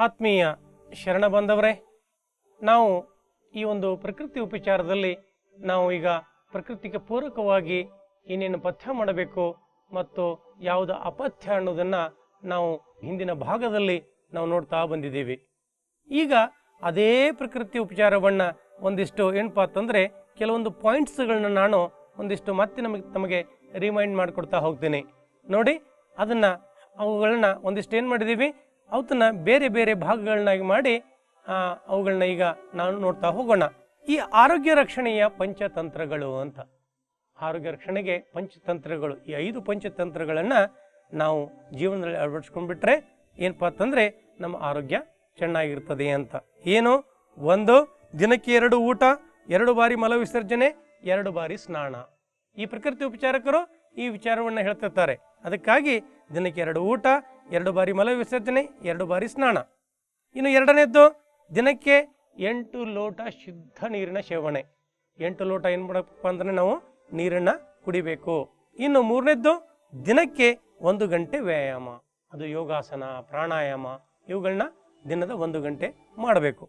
ಆತ್ಮೀಯ ಶರಣ ಬಂದವರೇ, ನಾವು ಈ ಒಂದು ಪ್ರಕೃತಿ ಉಪಚಾರದಲ್ಲಿ ನಾವು ಈಗ ಪ್ರಕೃತಿಗೆ ಪೂರಕವಾಗಿ ಏನೇನು ಪಥ್ಯ ಮಾಡಬೇಕು ಮತ್ತು ಯಾವುದು ಅಪಥ್ಯ ಅನ್ನೋದನ್ನು ನಾವು ಹಿಂದಿನ ಭಾಗದಲ್ಲಿ ನಾವು ನೋಡ್ತಾ ಬಂದಿದ್ದೀವಿ. ಈಗ ಅದೇ ಪ್ರಕೃತಿ ಉಪಚಾರವನ್ನು ಒಂದಿಷ್ಟು ಏನಪ್ಪ ಅಂತಂದರೆ ಕೆಲವೊಂದು ಪಾಯಿಂಟ್ಸ್ಗಳನ್ನ ನಾನು ಒಂದಿಷ್ಟು ಮತ್ತೆ ತಮಗೆ ರಿಮೈಂಡ್ ಮಾಡಿಕೊಡ್ತಾ ಹೋಗ್ತೀನಿ. ನೋಡಿ, ಅವುಗಳನ್ನ ಒಂದಿಷ್ಟು ಏನು ಮಾಡಿದ್ದೀವಿ, ಅವನ್ನ ಬೇರೆ ಬೇರೆ ಭಾಗಗಳನ್ನಾಗಿ ಮಾಡಿ ಅವುಗಳನ್ನ ಈಗ ನಾವು ನೋಡ್ತಾ ಹೋಗೋಣ. ಈ ಆರೋಗ್ಯ ರಕ್ಷಣೆಯ ಪಂಚತಂತ್ರಗಳು ಅಂತ, ಆರೋಗ್ಯ ರಕ್ಷಣೆಗೆ ಪಂಚತಂತ್ರಗಳು, ಈ 5 ಪಂಚತಂತ್ರಗಳನ್ನು ನಾವು ಜೀವನದಲ್ಲಿ ಅಳವಡಿಸ್ಕೊಂಡ್ಬಿಟ್ರೆ ಏನಪ್ಪ ಅಂತಂದರೆ ನಮ್ಮ ಆರೋಗ್ಯ ಚೆನ್ನಾಗಿರ್ತದೆ ಅಂತ. ಏನು? 1, ದಿನಕ್ಕೆ 2 ಊಟ, 2 ಬಾರಿ ಮಲ ವಿಸರ್ಜನೆ, 2 ಬಾರಿ ಸ್ನಾನ. ಈ ಪ್ರಕೃತಿ ಉಪಚಾರಕರು ಈ ವಿಚಾರವನ್ನು ಹೇಳ್ತಿರ್ತಾರೆ. ಅದಕ್ಕಾಗಿ ದಿನಕ್ಕೆ 2 ಊಟ, 2 ಬಾರಿ ಮಲ ವಿಸರ್ಜನೆ, 2 ಬಾರಿ ಸ್ನಾನ. ಇನ್ನು 2ನೇದ್ದು, ದಿನಕ್ಕೆ 8 ಲೋಟ ಶುದ್ಧ ನೀರಿನ ಸೇವನೆ. 8 ಲೋಟ ಏನು ಮಾಡಬೇಕಪ್ಪ ಅಂದರೆ ನಾವು ನೀರನ್ನು ಕುಡಿಬೇಕು. ಇನ್ನು 3ನೇದ್ದು, ದಿನಕ್ಕೆ 1 ಗಂಟೆ ವ್ಯಾಯಾಮ, ಅದು ಯೋಗಾಸನ, ಪ್ರಾಣಾಯಾಮ, ಇವುಗಳನ್ನ ದಿನದ 1 ಗಂಟೆ ಮಾಡಬೇಕು.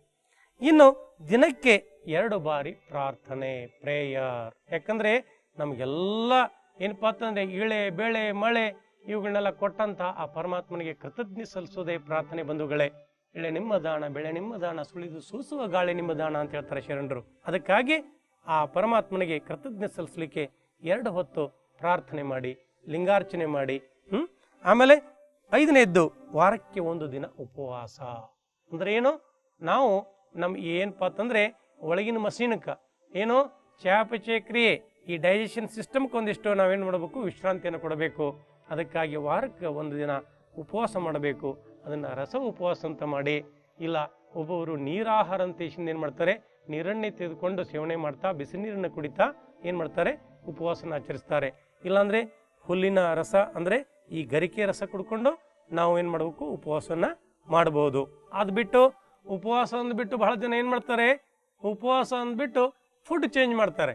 ಇನ್ನು ದಿನಕ್ಕೆ 2 ಬಾರಿ ಪ್ರಾರ್ಥನೆ, ಪ್ರೇಯರ್. ಯಾಕಂದರೆ ನಮಗೆಲ್ಲ ಏನಪ್ಪ ಅಂತಂದರೆ ಇಳೆ ಬೆಳೆ ಮಳೆ ಇವುಗಳನ್ನೆಲ್ಲ ಕೊಟ್ಟಂಥ ಆ ಪರಮಾತ್ಮನಿಗೆ ಕೃತಜ್ಞೆ ಸಲ್ಲಿಸೋದೇ ಪ್ರಾರ್ಥನೆ ಬಂಧುಗಳೇ. ಇಳೆ ನಿಮ್ಮ ದಾನ, ಬೆಳೆ ನಿಮ್ಮ ದಾನ, ಸುಳಿದು ಸೂಸುವ ಗಾಳಿ ನಿಮ್ಮ ದಾನ ಅಂತ ಹೇಳ್ತಾರೆ ಶರಣರು. ಅದಕ್ಕಾಗಿ ಆ ಪರಮಾತ್ಮನಿಗೆ ಕೃತಜ್ಞೆ ಸಲ್ಲಿಸಲಿಕ್ಕೆ 2 ಹೊತ್ತು ಪ್ರಾರ್ಥನೆ ಮಾಡಿ, ಲಿಂಗಾರ್ಚನೆ ಮಾಡಿ. ಆಮೇಲೆ 5ನೇದ್ದು, ವಾರಕ್ಕೆ 1 ದಿನ ಉಪವಾಸ. ಅಂದ್ರೆ ಏನು? ನಾವು ಏನಪ್ಪ ಅಂತಂದರೆ ಒಳಗಿನ ಮಸೀನಕ್ಕೆ ಏನು ಚಯಾಪಚಯ ಕ್ರಿಯೆ, ಈ ಡೈಜೆಷನ್ ಸಿಸ್ಟಮ್ಗೆ ಒಂದಿಷ್ಟು ನಾವೇನು ಮಾಡಬೇಕು, ವಿಶ್ರಾಂತಿಯನ್ನು ಕೊಡಬೇಕು. ಅದಕ್ಕಾಗಿ ವಾರಕ್ಕೆ 1 ದಿನ ಉಪವಾಸ ಮಾಡಬೇಕು. ಅದನ್ನು ರಸ ಉಪವಾಸ ಅಂತ ಮಾಡಿ, ಇಲ್ಲ ಒಬ್ಬೊಬ್ಬರು ನೀರಾಹಾರ ಅಂತ ಏನು ಮಾಡ್ತಾರೆ, ನೀರನ್ನೇ ತೆಗೆದುಕೊಂಡು ಸೇವನೆ ಮಾಡ್ತಾ ಬಿಸಿ ನೀರನ್ನು ಕುಡಿತಾ ಏನು ಮಾಡ್ತಾರೆ, ಉಪವಾಸನ ಆಚರಿಸ್ತಾರೆ. ಇಲ್ಲಾಂದರೆ ಹುಲ್ಲಿನ ರಸ ಅಂದರೆ ಈ ಗರಿಕೆ ರಸ ಕುಡ್ಕೊಂಡು ನಾವು ಏನು ಮಾಡಬೇಕು, ಉಪವಾಸವನ್ನು ಮಾಡ್ಬೋದು. ಅದು ಬಿಟ್ಟು ಉಪವಾಸ ಅಂದ್ಬಿಟ್ಟು ಬಹಳ ಜನ ಏನು ಮಾಡ್ತಾರೆ, ಉಪವಾಸ ಅಂದ್ಬಿಟ್ಟು ಫುಡ್ ಚೇಂಜ್ ಮಾಡ್ತಾರೆ.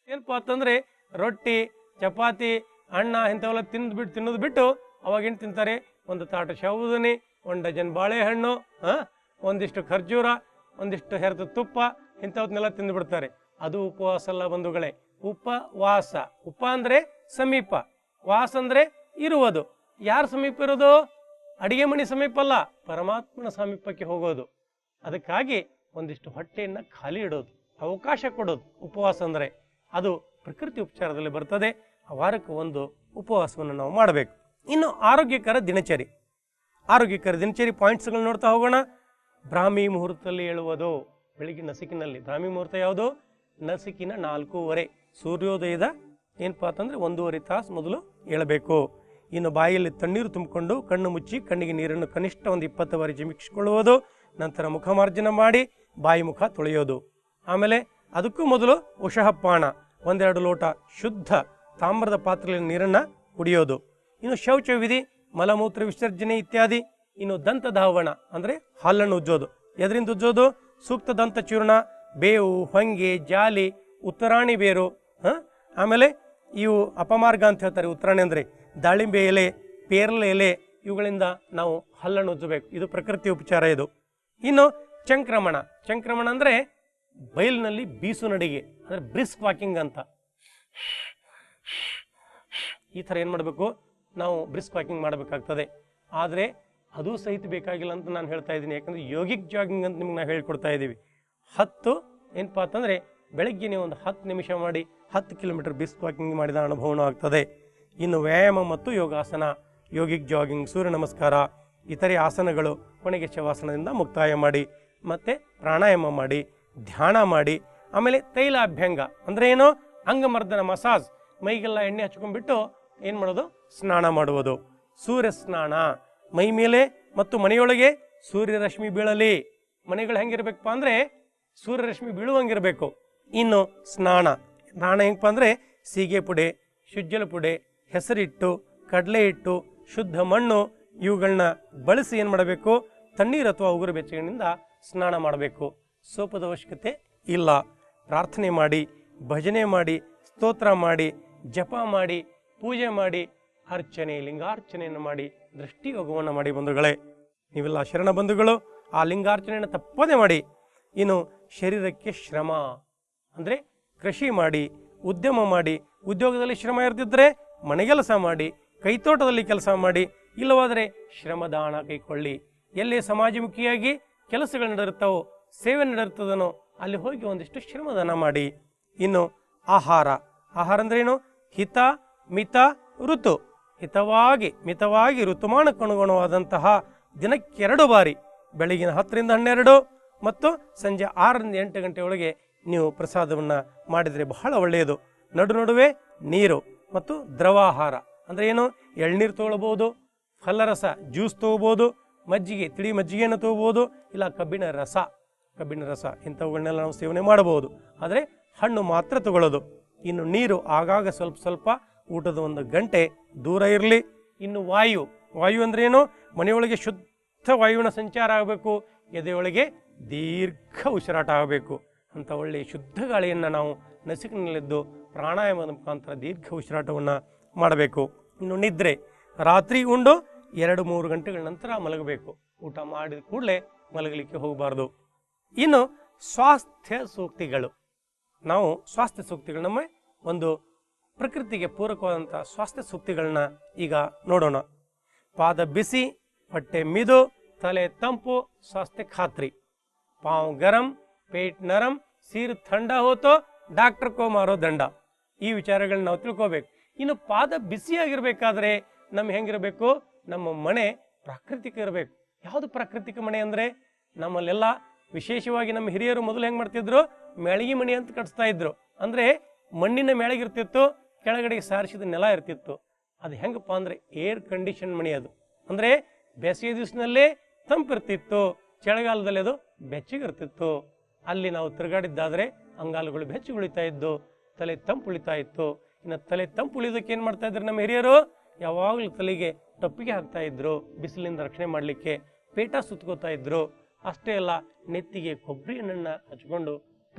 ಏನಪ್ಪ ಅಂತಂದರೆ ರೊಟ್ಟಿ, ಚಪಾತಿ, ಅನ್ನ ಇಂಥವೆಲ್ಲ ತಿನ್ನೋದು ಬಿಟ್ಟು ಅವಾಗೇನು ತಿಂತಾರೆ, 1 ತಾಟ ಶಾವುದನಿ, 1 ಡಜನ್ ಬಾಳೆಹಣ್ಣು, ಒಂದಿಷ್ಟು ಖರ್ಜೂರ, ಒಂದಿಷ್ಟು ಹೆರದ ತುಪ್ಪ, ಇಂಥವನ್ನೆಲ್ಲ ತಿಂದುಬಿಡ್ತಾರೆ. ಅದು ಉಪವಾಸ ಅಲ್ಲ ಬಂಧುಗಳೇ. ಉಪವಾಸ, ಉಪ ಅಂದರೆ ಸಮೀಪ, ವಾಸ ಅಂದರೆ ಇರುವುದು. ಯಾರ ಸಮೀಪ ಇರೋದು? ಅಡಿಗೆ ಮಣಿ ಸಮೀಪ ಅಲ್ಲ, ಪರಮಾತ್ಮನ ಸಮೀಪಕ್ಕೆ ಹೋಗೋದು. ಅದಕ್ಕಾಗಿ ಒಂದಿಷ್ಟು ಹೊಟ್ಟೆಯನ್ನು ಖಾಲಿ ಇಡೋದು, ಅವಕಾಶ ಕೊಡೋದು ಉಪವಾಸ ಅಂದರೆ. ಅದು ಪ್ರಕೃತಿ ಉಪಚಾರದಲ್ಲಿ ಬರ್ತದೆ. ಆ ವಾರಕ್ಕೆ 1 ಉಪವಾಸವನ್ನು ನಾವು ಮಾಡಬೇಕು. ಇನ್ನು ಆರೋಗ್ಯಕರ ದಿನಚರಿ ಪಾಯಿಂಟ್ಸ್ಗಳನ್ನ ನೋಡ್ತಾ ಹೋಗೋಣ. ಬ್ರಾಹ್ಮಿ ಮುಹೂರ್ತದಲ್ಲಿ ಏಳುವುದು, ಬೆಳಿಗ್ಗೆ ನಸಿಕಿನಲ್ಲಿ. ಬ್ರಾಹ್ಮಿ ಮುಹೂರ್ತ ಯಾವುದು? ನಸಿಕಿನ 4:15, ಸೂರ್ಯೋದಯದ ಏನಪ್ಪ ಅಂತಂದರೆ 1.5 ತಾಸು ಮೊದಲು ಏಳಬೇಕು. ಇನ್ನು ಬಾಯಲ್ಲಿ ತಣ್ಣೀರು ತುಂಬಿಕೊಂಡು ಕಣ್ಣು ಮುಚ್ಚಿ ಕಣ್ಣಿಗೆ ನೀರನ್ನು ಕನಿಷ್ಠ 20 ಬಾರಿ ಚಿಮಿಕ್ಕಿಸಿಕೊಳ್ಳುವುದು. ನಂತರ ಮುಖಮಾರ್ಜನ ಮಾಡಿ ಬಾಯಿ ಮುಖ ತೊಳೆಯೋದು. ಆಮೇಲೆ ಅದಕ್ಕೂ ಮೊದಲು ಉಷಃಪಾನ, 1-2 ಲೋಟ ಶುದ್ಧ ತಾಮ್ರದ ಪಾತ್ರೆಯಲ್ಲಿ ನೀರನ್ನು ಕುಡಿಯೋದು. ಇನ್ನು ಶೌಚ ವಿಧಿ, ಮಲಮೂತ್ರ ವಿಸರ್ಜನೆ ಇತ್ಯಾದಿ. ಇನ್ನು ದಂತ ಧಾವಣ ಅಂದರೆ ಹಲ್ಲನ್ನು ಉಜ್ಜೋದು. ಎದರಿಂದ ಉಜ್ಜೋದು? ಸೂಕ್ತ ದಂತ ಚೂರ್ಣ, ಬೇವು, ಹೊಂಗೆ, ಜಾಲಿ, ಉತ್ತರಾಣಿ ಬೇರು, ಆಮೇಲೆ ಇವು ಅಪಮಾರ್ಗ ಅಂತ ಹೇಳ್ತಾರೆ. ಉತ್ತರಾಣಿ ಅಂದರೆ ದಾಳಿಂಬೆ ಎಲೆ, ಪೇರಲೆ ಎಲೆ, ಇವುಗಳಿಂದ ನಾವು ಹಲ್ಲನ್ನು ಉಜ್ಜಬೇಕು. ಇದು ಪ್ರಕೃತಿ ಉಪಚಾರ ಇದು. ಇನ್ನು ಚಂಕ್ರಮಣ ಅಂದರೆ ಬಯಲಿನಲ್ಲಿ ಬೀಸು ನಡಿಗೆ, ಅಂದರೆ ಬ್ರಿಸ್ಕ್ ವಾಕಿಂಗ್ ಅಂತ. ಈ ಥರ ಏನು ಮಾಡಬೇಕು, ನಾವು ಬ್ರಿಸ್ಕ್ ವಾಕಿಂಗ್ ಮಾಡಬೇಕಾಗ್ತದೆ. ಆದರೆ ಅದು ಸಹಿತ ಬೇಕಾಗಿಲ್ಲ ಅಂತ ನಾನು ಹೇಳ್ತಾ ಇದ್ದೀನಿ. ಯಾಕಂದರೆ ಯೋಗಿಕ್ ಜಾಗಿಂಗ್ ಅಂತ ನಿಮ್ಗೆ ನಾವು ಹೇಳ್ಕೊಡ್ತಾ ಇದ್ದೀವಿ. 10 ಏನಪ್ಪ ಅಂತಂದರೆ ಬೆಳಗ್ಗೆ ನೀವು ಒಂದು 10 ನಿಮಿಷ ಮಾಡಿ 10 ಕಿಲೋಮೀಟರ್ ಬ್ರಿಸ್ಕ್ ವಾಕಿಂಗ್ ಮಾಡಿದ ಅನುಭವನೂ ಆಗ್ತದೆ. ಇನ್ನು ವ್ಯಾಯಾಮ ಮತ್ತು ಯೋಗಾಸನ, ಯೋಗಿಕ್ ಜಾಗಿಂಗ್, ಸೂರ್ಯ ನಮಸ್ಕಾರ, ಇತರೆ ಆಸನಗಳು, ಕೊನೆಗೆ ಶವಾಸನದಿಂದ ಮುಕ್ತಾಯ ಮಾಡಿ, ಮತ್ತು ಪ್ರಾಣಾಯಾಮ ಮಾಡಿ, ಧ್ಯಾನ ಮಾಡಿ. ಆಮೇಲೆ ತೈಲಾಭ್ಯಂಗ ಅಂದರೆ ಏನು? ಅಂಗಮರ್ದನ ಮಸಾಜ್, ಮೈಗೆಲ್ಲ ಎಣ್ಣೆ ಹಚ್ಕೊಂಡ್ಬಿಟ್ಟು ಏನು ಮಾಡೋದು, ಸ್ನಾನ ಮಾಡುವುದು. ಸೂರ್ಯ ಸ್ನಾನ, ಮೈ ಮೇಲೆ ಮತ್ತು ಮನೆಯೊಳಗೆ ಸೂರ್ಯರಶ್ಮಿ ಬೀಳಲಿ. ಮನೆಗಳು ಹೆಂಗಿರ್ಬೇಕಪ್ಪ ಅಂದರೆ ಸೂರ್ಯರಶ್ಮಿ ಬೀಳುವಂಗಿರಬೇಕು. ಇನ್ನು ಸ್ನಾನ ಹೆಂಗಪ್ಪ ಅಂದರೆ ಸೀಗೆ ಪುಡೆ, ಶುಜ್ಜಲ ಪುಡೆ, ಹೆಸರಿಟ್ಟು, ಕಡಲೆ ಹಿಟ್ಟು, ಶುದ್ಧ ಮಣ್ಣು ಇವುಗಳನ್ನ ಬಳಸಿ ಏನು ಮಾಡಬೇಕು, ತಣ್ಣೀರು ಅಥವಾ ಉಗುರು ಬೆಚ್ಚಗಿನಿಂದ ಸ್ನಾನ ಮಾಡಬೇಕು. ಸೋಪದ ಅವಶ್ಯಕತೆ ಇಲ್ಲ. ಪ್ರಾರ್ಥನೆ ಮಾಡಿ, ಭಜನೆ ಮಾಡಿ, ಸ್ತೋತ್ರ ಮಾಡಿ, ಜಪ ಮಾಡಿ, ಪೂಜೆ ಮಾಡಿ, ಅರ್ಚನೆ ಲಿಂಗಾರ್ಚನೆಯನ್ನು ಮಾಡಿ, ದೃಷ್ಟಿಯೋಗವನ್ನು ಮಾಡಿ ಬಂಧುಗಳೇ. ನೀವೆಲ್ಲ ಶರಣ ಬಂಧುಗಳು ಆ ಲಿಂಗಾರ್ಚನೆಯನ್ನು ತಪ್ಪದೇ ಮಾಡಿ. ಇನ್ನು ಶರೀರಕ್ಕೆ ಶ್ರಮ ಅಂದರೆ ಕೃಷಿ ಮಾಡಿ, ಉದ್ಯಮ ಮಾಡಿ, ಉದ್ಯೋಗದಲ್ಲಿ ಶ್ರಮ ಇರ್ತಿದ್ರೆ ಮನೆಗೆಲಸ ಮಾಡಿ, ಕೈತೋಟದಲ್ಲಿ ಕೆಲಸ ಮಾಡಿ, ಇಲ್ಲವಾದರೆ ಶ್ರಮದಾನ ಕೈಕೊಳ್ಳಿ. ಎಲ್ಲಿ ಸಮಾಜಮುಖಿಯಾಗಿ ಕೆಲಸಗಳು ನಡೆದಿರ್ತಾವೋ, ಸೇವೆ ನಡೆದಿರ್ತದನೋ ಅಲ್ಲಿ ಹೋಗಿ ಒಂದಿಷ್ಟು ಶ್ರಮದಾನ ಮಾಡಿ. ಇನ್ನು ಆಹಾರ ಅಂದ್ರೆ ಏನು? ಹಿತ ಮಿತ ಋತು. ಮಿತವಾಗಿ ಋತುಮಾನಕ್ಕನುಗುಣವಾದಂತಹ ದಿನಕ್ಕೆ 2 ಬಾರಿ, ಬೆಳಗಿನ 10ರಿಂದ 12 ಮತ್ತು ಸಂಜೆ 6ರಿಂದ 8 ಗಂಟೆ ಒಳಗೆ ನೀವು ಪ್ರಸಾದವನ್ನು ಮಾಡಿದರೆ ಬಹಳ ಒಳ್ಳೆಯದು. ನಡುವೆ ನೀರು ಮತ್ತು ದ್ರವಾಹಾರ ಅಂದರೆ ಏನು? ಎಳ್ನೀರು ತೊಗೊಳ್ಬೋದು, ಫಲರಸ ಜ್ಯೂಸ್ ತೊಗೋಬೋದು, ಮಜ್ಜಿಗೆ ತಿಳಿ ಮಜ್ಜಿಗೆಯನ್ನು ತೊಗೋಬೋದು, ಇಲ್ಲ ಕಬ್ಬಿಣ ರಸ ಇಂಥವುಗಳನ್ನೆಲ್ಲ ನಾವು ಸೇವನೆ ಮಾಡಬಹುದು. ಆದರೆ ಹಣ್ಣು ಮಾತ್ರ ತಗೊಳ್ಳೋದು. ಇನ್ನು ನೀರು ಆಗಾಗ ಸ್ವಲ್ಪ ಊಟದ 1 ಗಂಟೆ ದೂರ ಇರಲಿ. ಇನ್ನು ವಾಯು ಅಂದ್ರೆ ಏನು? ಮನೆಯೊಳಗೆ ಶುದ್ಧ ವಾಯುವಿನ ಸಂಚಾರ ಆಗಬೇಕು, ಎದೆಯೊಳಗೆ ದೀರ್ಘ ಉಸಿರಾಟ ಆಗಬೇಕು. ಅಂಥ ಒಳ್ಳೆಯ ಶುದ್ಧ ಗಾಳಿಯನ್ನು ನಾವು ನಸಿಕಿನಲ್ಲಿದ್ದು ಪ್ರಾಣಾಯಾಮದ ಮುಖಾಂತರ ದೀರ್ಘ ಉಸಿರಾಟವನ್ನು ಮಾಡಬೇಕು. ಇನ್ನು ನಿದ್ರೆ, ರಾತ್ರಿ ಉಂಡು 2-3 ಗಂಟೆಗಳ ನಂತರ ಮಲಗಬೇಕು. ಊಟ ಮಾಡಿದ ಕೂಡಲೇ ಮಲಗಲಿಕ್ಕೆ ಹೋಗಬಾರ್ದು. ಇನ್ನು ಸ್ವಾಸ್ಥ್ಯ ಸೂಕ್ತಿಗಳು, ನಾವು ಸ್ವಾಸ್ಥ್ಯ ಸೂಕ್ತಿಗಳು ನಮ್ಮ ಒಂದು ಪ್ರಕೃತಿಗೆ ಪೂರಕವಾದಂಥ ಸ್ವಾಸ್ಥ್ಯ ಸೂಕ್ತಿಗಳನ್ನ ಈಗ ನೋಡೋಣ. ಪಾದ ಬಿಸಿ, ಹೊಟ್ಟೆ ಮಿದು, ತಲೆ ತಂಪು, ಸ್ವಾಸ್ಥ್ಯ ಖಾತ್ರಿ. ಪಾವ್ ಗರಂ, ಪೇಟ್ ನರಂ, ಸಿರ್ ಥಂಡಾ ಹೋತೋ ಡಾಕ್ಟರ್ ಕೋ ಮಾರೋ ದಂಡ. ಈ ವಿಚಾರಗಳನ್ನ ನಾವು ತಿಳ್ಕೋಬೇಕು. ಇನ್ನು ಪಾದ ಬಿಸಿಯಾಗಿರ್ಬೇಕಾದ್ರೆ ಹೆಂಗಿರಬೇಕು? ನಮ್ಮ ಮನೆ ಪ್ರಾಕೃತಿಕ ಇರಬೇಕು. ಯಾವುದು ಪ್ರಾಕೃತಿಕ ಮನೆ ಅಂದರೆ, ನಮ್ಮಲ್ಲೆಲ್ಲ ವಿಶೇಷವಾಗಿ ನಮ್ಮ ಹಿರಿಯರು ಮೊದಲು ಹೆಂಗೆ ಮಾಡ್ತಿದ್ರು? ಮೆಳಗಿ ಮನೆ ಅಂತ ಕಟ್ಸ್ತಾ ಇದ್ರು. ಅಂದರೆ ಮಣ್ಣಿನ ಮೆಳಗಿರ್ತಿತ್ತು, ಕೆಳಗಡೆಗೆ ಸಾರಿಸಿದ ನೆಲ ಇರ್ತಿತ್ತು. ಅದು ಹೆಂಗಪ್ಪ ಅಂದರೆ ಏರ್ ಕಂಡೀಷನ್ ಮನೆ ಅದು. ಅಂದರೆ ಬೇಸಿಗೆ ದಿವಸನಲ್ಲೇ ತಂಪಿರ್ತಿತ್ತು, ಚಳಿಗಾಲದಲ್ಲಿ ಅದು ಬೆಚ್ಚಗಿರ್ತಿತ್ತು. ಅಲ್ಲಿ ನಾವು ತಿರುಗಾಡಿದ್ದಾದರೆ ಅಂಗಾಲುಗಳು ಬೆಚ್ಚಗುಳಿತಾ ಇದ್ದು, ತಲೆ ತಂಪು ಉಳಿತಾ ಇತ್ತು. ಇನ್ನು ತಲೆ ತಂಪು ಉಳಿಯೋದಕ್ಕೆ ಏನು ಮಾಡ್ತಾ ಇದ್ರು ನಮ್ಮ ಹಿರಿಯರು? ಯಾವಾಗಲೂ ತಲೆಗೆ ಟೊಪ್ಪಿಗೆ ಹಾಕ್ತಾ ಇದ್ರು, ಬಿಸಿಲಿಂದ ರಕ್ಷಣೆ ಮಾಡಲಿಕ್ಕೆ. ಪೇಟ ಸುತ್ಕೋತಾ ಇದ್ರು. ಅಷ್ಟೇ ಅಲ್ಲ, ನೆತ್ತಿಗೆ ಕೊಬ್ಬರಿ ಎಣ್ಣೆಯನ್ನು ಹಚ್ಕೊಂಡು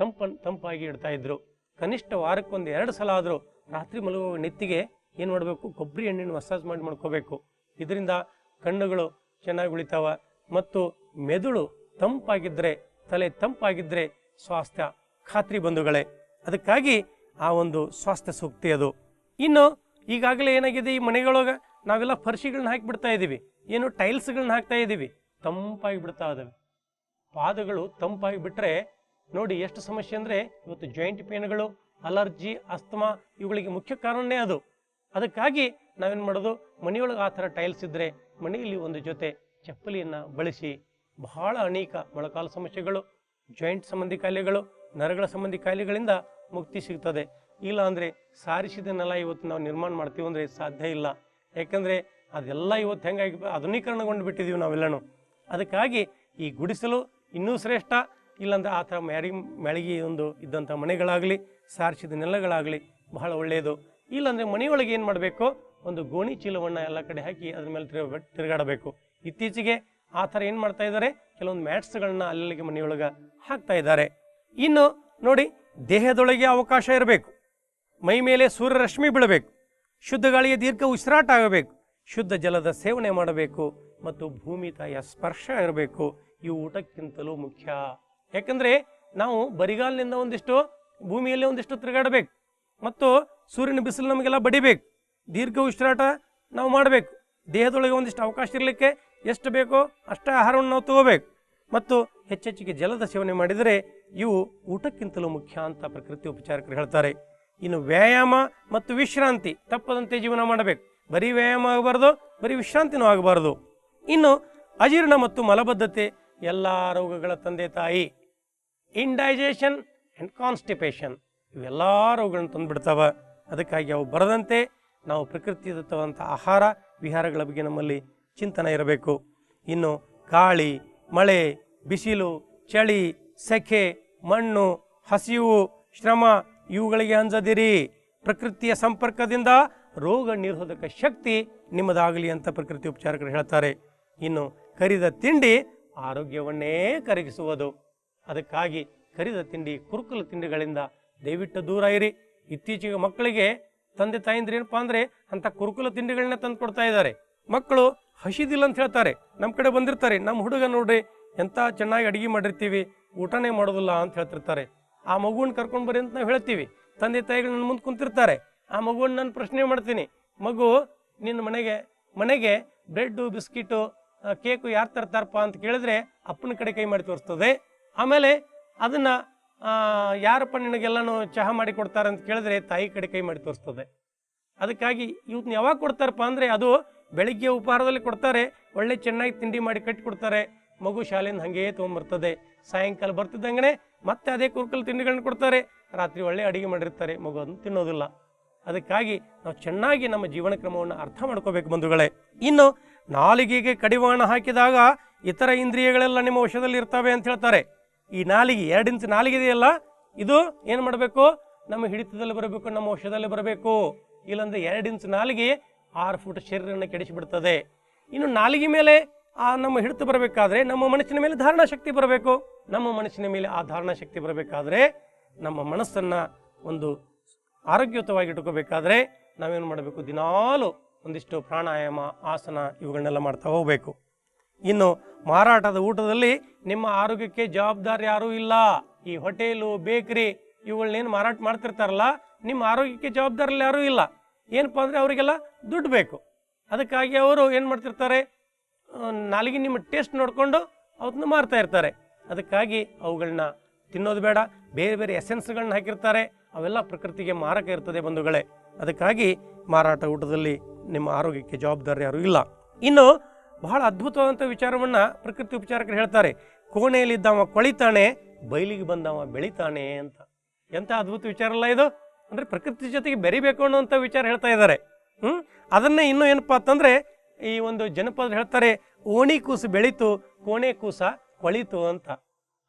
ತಂಪಾಗಿ ಇಡ್ತಾ ಇದ್ರು. ಕನಿಷ್ಠ ವಾರಕ್ಕೊಂದು 2 ಸಲ ಆದರೂ ರಾತ್ರಿ ಮಲಗುವ ನೆತ್ತಿಗೆ ಏನು ಮಾಡಬೇಕು? ಕೊಬ್ಬರಿ ಎಣ್ಣೆಯನ್ನು ಮಸಾಜ್ ಮಾಡ್ಕೋಬೇಕು. ಇದರಿಂದ ಕಣ್ಣುಗಳು ಚೆನ್ನಾಗಿ ಉಳಿತಾವ ಮತ್ತು ಮೆದುಳು ತಂಪಾಗಿದ್ದರೆ, ತಲೆ ತಂಪಾಗಿದ್ದರೆ ಸ್ವಾಸ್ಥ್ಯ ಖಾತ್ರಿ ಬಂಧುಗಳೇ. ಅದಕ್ಕಾಗಿ ಆ ಒಂದು ಸ್ವಾಸ್ಥ್ಯ ಸೂಕ್ತಿ ಅದು. ಇನ್ನು ಈಗಾಗಲೇ ಏನಾಗಿದೆ, ಈ ಮನೆಗಳೊಳಗೆ ನಾವೆಲ್ಲ ಫರ್ಶಿಗಳನ್ನ ಹಾಕಿಬಿಡ್ತಾ ಇದ್ದೀವಿ, ಏನು ಟೈಲ್ಸ್ಗಳನ್ನ ಹಾಕ್ತಾ ಇದ್ದೀವಿ, ತಂಪಾಗಿ ಬಿಡ್ತಾ ಇದ್ದಾವೆ. ಪಾದಗಳು ತಂಪಾಗಿ ಬಿಟ್ಟರೆ ನೋಡಿ ಎಷ್ಟು ಸಮಸ್ಯೆ ಅಂದರೆ, ಇವತ್ತು ಜಾಯಿಂಟ್ ಪೇನ್ಗಳು, ಅಲರ್ಜಿ, ಅಸ್ತಮಾ ಇವುಗಳಿಗೆ ಮುಖ್ಯ ಕಾರಣನೇ ಅದು. ಅದಕ್ಕಾಗಿ ನಾವೇನು ಮಾಡೋದು? ಮನೆಯೊಳಗೆ ಆ ಥರ ಟೈಲ್ಸ್ ಇದ್ದರೆ ಮನೆಯಲ್ಲಿ ಒಂದು ಜೊತೆ ಚಪ್ಪಲಿಯನ್ನು ಬಳಸಿ. ಬಹಳ ಅನೇಕ ಮೊಳಕಾಲು ಸಮಸ್ಯೆಗಳು, ಜಾಯಿಂಟ್ ಸಂಬಂಧಿ ಕಾಯಿಲೆಗಳು, ನರಗಳ ಸಂಬಂಧಿ ಕಾಯಿಲೆಗಳಿಂದ ಮುಕ್ತಿ ಸಿಗ್ತದೆ. ಇಲ್ಲ ಅಂದರೆ ಸಾರಿಸಿದನ್ನೆಲ್ಲ ಇವತ್ತು ನಾವು ನಿರ್ಮಾಣ ಮಾಡ್ತೀವಿ ಅಂದರೆ ಸಾಧ್ಯ ಇಲ್ಲ. ಯಾಕಂದರೆ ಅದೆಲ್ಲ ಇವತ್ತು ಹೆಂಗಾಗಿ ಆಧುನೀಕರಣಗೊಂಡು ಬಿಟ್ಟಿದ್ದೀವಿ ನಾವೆಲ್ಲನೂ. ಅದಕ್ಕಾಗಿ ಈ ಗುಡಿಸಲು ಇನ್ನೂ ಶ್ರೇಷ್ಠ. ಇಲ್ಲಾಂದರೆ ಆ ಥರ ಮೆಳಗಿ ಒಂದು ಇದ್ದಂಥ ಮನೆಗಳಾಗಲಿ, ಸಾರಿಸಿದ ನೆಲಗಳಾಗಲಿ ಬಹಳ ಒಳ್ಳೆಯದು. ಇಲ್ಲಾಂದರೆ ಮನೆಯೊಳಗೆ ಏನು ಮಾಡಬೇಕು? ಒಂದು ಗೋಣಿ ಚೀಲವನ್ನು ಎಲ್ಲ ಕಡೆ ಹಾಕಿ ಅದ್ರ ಮೇಲೆ ತಿರುಗಾಡಬೇಕು. ಇತ್ತೀಚೆಗೆ ಆ ಥರ ಏನು ಮಾಡ್ತಾ ಇದ್ದಾರೆ? ಕೆಲವೊಂದು ಮ್ಯಾಟ್ಸ್ಗಳನ್ನ ಅಲ್ಲಿಗೆ ಮನೆಯೊಳಗೆ ಹಾಕ್ತಾ ಇದ್ದಾರೆ. ಇನ್ನು ನೋಡಿ, ದೇಹದೊಳಗೆ ಅವಕಾಶ ಇರಬೇಕು, ಮೈ ಮೇಲೆ ಸೂರ್ಯರಶ್ಮಿ ಬೀಳಬೇಕು, ಶುದ್ಧ ಗಾಳಿಯ ದೀರ್ಘ ಉಸಿರಾಟ ಆಗಬೇಕು, ಶುದ್ಧ ಜಲದ ಸೇವನೆ ಮಾಡಬೇಕು ಮತ್ತು ಭೂಮಿ ತಾಯಿಯ ಸ್ಪರ್ಶ ಇರಬೇಕು. ಇವು ಊಟಕ್ಕಿಂತಲೂ ಮುಖ್ಯ. ಯಾಕಂದರೆ ನಾವು ಬರಿಗಾಲಿನಿಂದ ಒಂದಿಷ್ಟು ಭೂಮಿಯಲ್ಲಿ ಒಂದಿಷ್ಟು ತಿರುಗಾಡಬೇಕು ಮತ್ತು ಸೂರ್ಯನ ಬಿಸಿಲು ನಮಗೆಲ್ಲ ಬಡಿಬೇಕು. ದೀರ್ಘ ಉಸಿರಾಟ ನಾವು ಮಾಡಬೇಕು. ದೇಹದೊಳಗೆ ಒಂದಿಷ್ಟು ಅವಕಾಶ ಇರಲಿಕ್ಕೆ ಎಷ್ಟು ಬೇಕೋ ಅಷ್ಟೇ ಆಹಾರವನ್ನು ನಾವು ತಗೋಬೇಕು ಮತ್ತು ಹೆಚ್ಚೆಚ್ಚಿಗೆ ಜಲದ ಸೇವನೆ ಮಾಡಿದರೆ ಇವು ಊಟಕ್ಕಿಂತಲೂ ಮುಖ್ಯ ಅಂತ ಪ್ರಕೃತಿ ಉಪಚಾರಕರು ಹೇಳ್ತಾರೆ. ಇನ್ನು ವ್ಯಾಯಾಮ ಮತ್ತು ವಿಶ್ರಾಂತಿ ತಪ್ಪದಂತೆ ಜೀವನ ಮಾಡಬೇಕು. ಬರೀ ವ್ಯಾಯಾಮ ಆಗಬಾರ್ದು, ಬರೀ ವಿಶ್ರಾಂತಿನೂ ಆಗಬಾರ್ದು. ಇನ್ನು ಅಜೀರ್ಣ ಮತ್ತು ಮಲಬದ್ಧತೆ ಎಲ್ಲ ರೋಗಗಳ ತಂದೆ ತಾಯಿ. ಇಂಡೈಜೆಷನ್ ಆ್ಯಂಡ್ ಕಾನ್ಸ್ಟಿಪೇಷನ್ ಇವೆಲ್ಲ ರೋಗಗಳನ್ನು ತಂದುಬಿಡ್ತಾವ. ಅದಕ್ಕಾಗಿ ಅವು ಬರದಂತೆ ನಾವು ಪ್ರಕೃತಿದತ್ತವಂಥ ಆಹಾರ ವಿಹಾರಗಳ ಬಗ್ಗೆ ನಮ್ಮಲ್ಲಿ ಚಿಂತನೆ ಇರಬೇಕು. ಇನ್ನು ಗಾಳಿ, ಮಳೆ, ಬಿಸಿಲು, ಚಳಿ, ಸೆಖೆ, ಮಣ್ಣು, ಹಸಿವು, ಶ್ರಮ ಇವುಗಳಿಗೆ ಅಂಜದಿರಿ. ಪ್ರಕೃತಿಯ ಸಂಪರ್ಕದಿಂದ ರೋಗ ನಿರೋಧಕ ಶಕ್ತಿ ನಿಮ್ಮದಾಗಲಿ ಅಂತ ಪ್ರಕೃತಿ ಉಪಚಾರಕರು ಹೇಳ್ತಾರೆ. ಇನ್ನು ಕರಿದ ತಿಂಡಿ ಆರೋಗ್ಯವನ್ನೇ ಕರಗಿಸುವುದು. ಅದಕ್ಕಾಗಿ ಕರಿದ ತಿಂಡಿ, ಕುರುಕುಲು ತಿಂಡಿಗಳಿಂದ ದಯವಿಟ್ಟು ದೂರ ಇರಿ. ಇತ್ತೀಚೆಗೆ ಮಕ್ಕಳಿಗೆ ತಂದೆ ತಾಯಿಂದ್ರೆ ಏನಪ್ಪಾ ಅಂದರೆ ಅಂಥ ಕುರುಕುಲು ತಿಂಡಿಗಳನ್ನ ತಂದು ಕೊಡ್ತಾ ಇದ್ದಾರೆ. ಮಕ್ಕಳು ಹಸಿದಿಲ್ಲ ಅಂತ ಹೇಳ್ತಾರೆ. ನಮ್ಮ ಕಡೆ ಬಂದಿರ್ತಾರೆ, ನಮ್ಮ ಹುಡುಗ ನೋಡ್ರಿ ಎಂಥ ಚೆನ್ನಾಗಿ ಅಡುಗೆ ಮಾಡಿರ್ತೀವಿ, ಊಟನೇ ಮಾಡೋದಿಲ್ಲ ಅಂತ ಹೇಳ್ತಿರ್ತಾರೆ. ಆ ಮಗುವನ್ನ ಕರ್ಕೊಂಡು ಬರ್ರಿ ಅಂತ ನಾವು ಹೇಳ್ತೀವಿ. ತಂದೆ ತಾಯಿಗಳು ನನ್ನ ಮುಂದೆ ಕುಂತಿರ್ತಾರೆ. ಆ ಮಗುವನ್ನ ನಾನು ಪ್ರಶ್ನೆ ಮಾಡ್ತೀನಿ, ಮಗು ನಿನ್ನ ಮನೆಗೆ ಬ್ರೆಡ್ಡು, ಬಿಸ್ಕಿಟು, ಕೇಕು ಯಾರು ತರ್ತಾರಪ್ಪ ಅಂತ ಕೇಳಿದ್ರೆ ಅಪ್ಪನ ಕಡೆ ಕೈ ಮಾಡಿ ತೋರಿಸ್ತದೆ. ಆಮೇಲೆ ಅದನ್ನು ಯಾರಪ್ಪ ನಿನಗೆಲ್ಲನೂ ಚಹಾ ಮಾಡಿ ಕೊಡ್ತಾರೆ ಅಂತ ಕೇಳಿದ್ರೆ ತಾಯಿ ಕಡೆ ಕೈ ಮಾಡಿ ತೋರಿಸ್ತದೆ. ಅದಕ್ಕಾಗಿ ಇವತ್ತು ಯಾವಾಗ ಕೊಡ್ತಾರಪ್ಪ ಅಂದರೆ ಅದು ಬೆಳಿಗ್ಗೆ ಉಪಹಾರದಲ್ಲಿ ಕೊಡ್ತಾರೆ, ಒಳ್ಳೆ ಚೆನ್ನಾಗಿ ತಿಂಡಿ ಮಾಡಿ ಕಟ್ಟಿ ಕೊಡ್ತಾರೆ. ಮಗು ಶಾಲೆಯಿಂದ ಹಾಗೇ ತೊಗೊಂಬರ್ತದೆ. ಸಾಯಂಕಾಲ ಬರ್ತಿದ್ದಂಗೆ ಮತ್ತೆ ಅದೇ ಕುರುಕಲ್ ತಿಂಡಿಗಳನ್ನ ಕೊಡ್ತಾರೆ. ರಾತ್ರಿ ಒಳ್ಳೆ ಅಡುಗೆ ಮಾಡಿರ್ತಾರೆ, ಮಗು ಅದನ್ನು ತಿನ್ನೋದಿಲ್ಲ. ಅದಕ್ಕಾಗಿ ನಾವು ಚೆನ್ನಾಗಿ ನಮ್ಮ ಜೀವನ ಕ್ರಮವನ್ನು ಅರ್ಥ ಮಾಡ್ಕೋಬೇಕು ಬಂಧುಗಳೇ. ಇನ್ನು ನಾಲಿಗೆಗೆ ಕಡಿವಾಣ ಹಾಕಿದಾಗ ಇತರ ಇಂದ್ರಿಯಗಳೆಲ್ಲ ನಿಮ್ಮ ವಶದಲ್ಲಿ ಇರ್ತವೆ ಅಂತ ಹೇಳ್ತಾರೆ. ಈ ನಾಲಿಗೆ 2 ಇಂಚ್ ನಾಲಿಗೆ ಇದೆಯಲ್ಲ, ಇದು ಏನು ಮಾಡಬೇಕು, ನಮ್ಮ ಹಿಡಿತದಲ್ಲಿ ಬರಬೇಕು, ನಮ್ಮ ವಶದಲ್ಲಿ ಬರಬೇಕು. ಇಲ್ಲಾಂದ್ರೆ 2 ಇಂಚ್ ನಾಲಿಗೆ 6 ಫುಟ್ ಶರೀರವನ್ನು ಕೆಡಿಸಿಬಿಡ್ತದೆ. ಇನ್ನು ನಾಲಿಗೆ ಮೇಲೆ ನಮ್ಮ ಹಿಡಿತ ಬರಬೇಕಾದ್ರೆ ನಮ್ಮ ಮನಸ್ಸಿನ ಮೇಲೆ ಧಾರಣಾ ಶಕ್ತಿ ಬರಬೇಕು. ನಮ್ಮ ಮನಸ್ಸಿನ ಮೇಲೆ ಆ ಧಾರಣಾ ಶಕ್ತಿ ಬರಬೇಕಾದ್ರೆ, ನಮ್ಮ ಮನಸ್ಸನ್ನು ಒಂದು ಆರೋಗ್ಯಯುತವಾಗಿ ಇಟ್ಕೋಬೇಕಾದ್ರೆ ನಾವೇನು ಮಾಡಬೇಕು, ದಿನಾಲು ಒಂದಿಷ್ಟು ಪ್ರಾಣಾಯಾಮ, ಆಸನ ಇವುಗಳನ್ನೆಲ್ಲ ಮಾಡ್ತಾ ಹೋಗಬೇಕು. ಇನ್ನು ಮಾರಾಟದ ಊಟದಲ್ಲಿ ನಿಮ್ಮ ಆರೋಗ್ಯಕ್ಕೆ ಜವಾಬ್ದಾರಿ ಯಾರೂ ಇಲ್ಲ. ಈ ಹೋಟೆಲು, ಬೇಕರಿ ಇವುಗಳನ್ನೇನು ಮಾರಾಟ ಮಾಡ್ತಿರ್ತಾರಲ್ಲ, ನಿಮ್ಮ ಆರೋಗ್ಯಕ್ಕೆ ಜವಾಬ್ದಾರಿ ಯಾರೂ ಇಲ್ಲ. ಏನಪ್ಪ ಅಂದರೆ ಅವರಿಗೆಲ್ಲ ದುಡ್ಡು ಬೇಕು. ಅದಕ್ಕಾಗಿ ಅವರು ಏನು ಮಾಡ್ತಿರ್ತಾರೆ, ನಾಲಿಗೆ ನಿಮ್ಮ ಟೇಸ್ಟ್ ನೋಡಿಕೊಂಡು ಅವನ್ನ ಮಾರ್ತಾ ಇರ್ತಾರೆ. ಅದಕ್ಕಾಗಿ ಅವುಗಳನ್ನ ತಿನ್ನೋದು ಬೇಡ. ಬೇರೆ ಬೇರೆ ಎಸೆನ್ಸ್ಗಳನ್ನ ಹಾಕಿರ್ತಾರೆ, ಅವೆಲ್ಲ ಪ್ರಕೃತಿಗೆ ಮಾರಕ ಇರ್ತದೆ ಬಂಧುಗಳೇ. ಅದಕ್ಕಾಗಿ ಮಾರಾಟ ಊಟದಲ್ಲಿ ನಿಮ್ಮ ಆರೋಗ್ಯಕ್ಕೆ ಜವಾಬ್ದಾರಿ ಯಾರೂ ಇಲ್ಲ. ಇನ್ನು ಬಹಳ ಅದ್ಭುತವಾದಂಥ ವಿಚಾರವನ್ನು ಪ್ರಕೃತಿ ಉಪಚಾರಕರು ಹೇಳ್ತಾರೆ, ಕೋಣೆಯಲ್ಲಿದ್ದವ ಕೊಳಿತಾನೆ, ಬಯಲಿಗೆ ಬಂದವ ಬೆಳಿತಾನೆ ಅಂತ. ಎಂಥ ಅದ್ಭುತ ವಿಚಾರ ಅಲ್ಲ ಇದು. ಅಂದರೆ ಪ್ರಕೃತಿ ಜೊತೆಗೆ ಬೆರಿಬೇಕು ಅನ್ನೋಂಥ ವಿಚಾರ ಹೇಳ್ತಾ ಇದ್ದಾರೆ. ಅದನ್ನೇ ಇನ್ನೂ ಏನಪ್ಪ ಅಂತಂದರೆ ಈ ಒಂದು ಜನಪದ ಹೇಳ್ತಾರೆ, ಓಣಿ ಕೂಸು ಬೆಳೀತು, ಕೋಣೆ ಕೂಸ ಕೊಳಿತು ಅಂತ.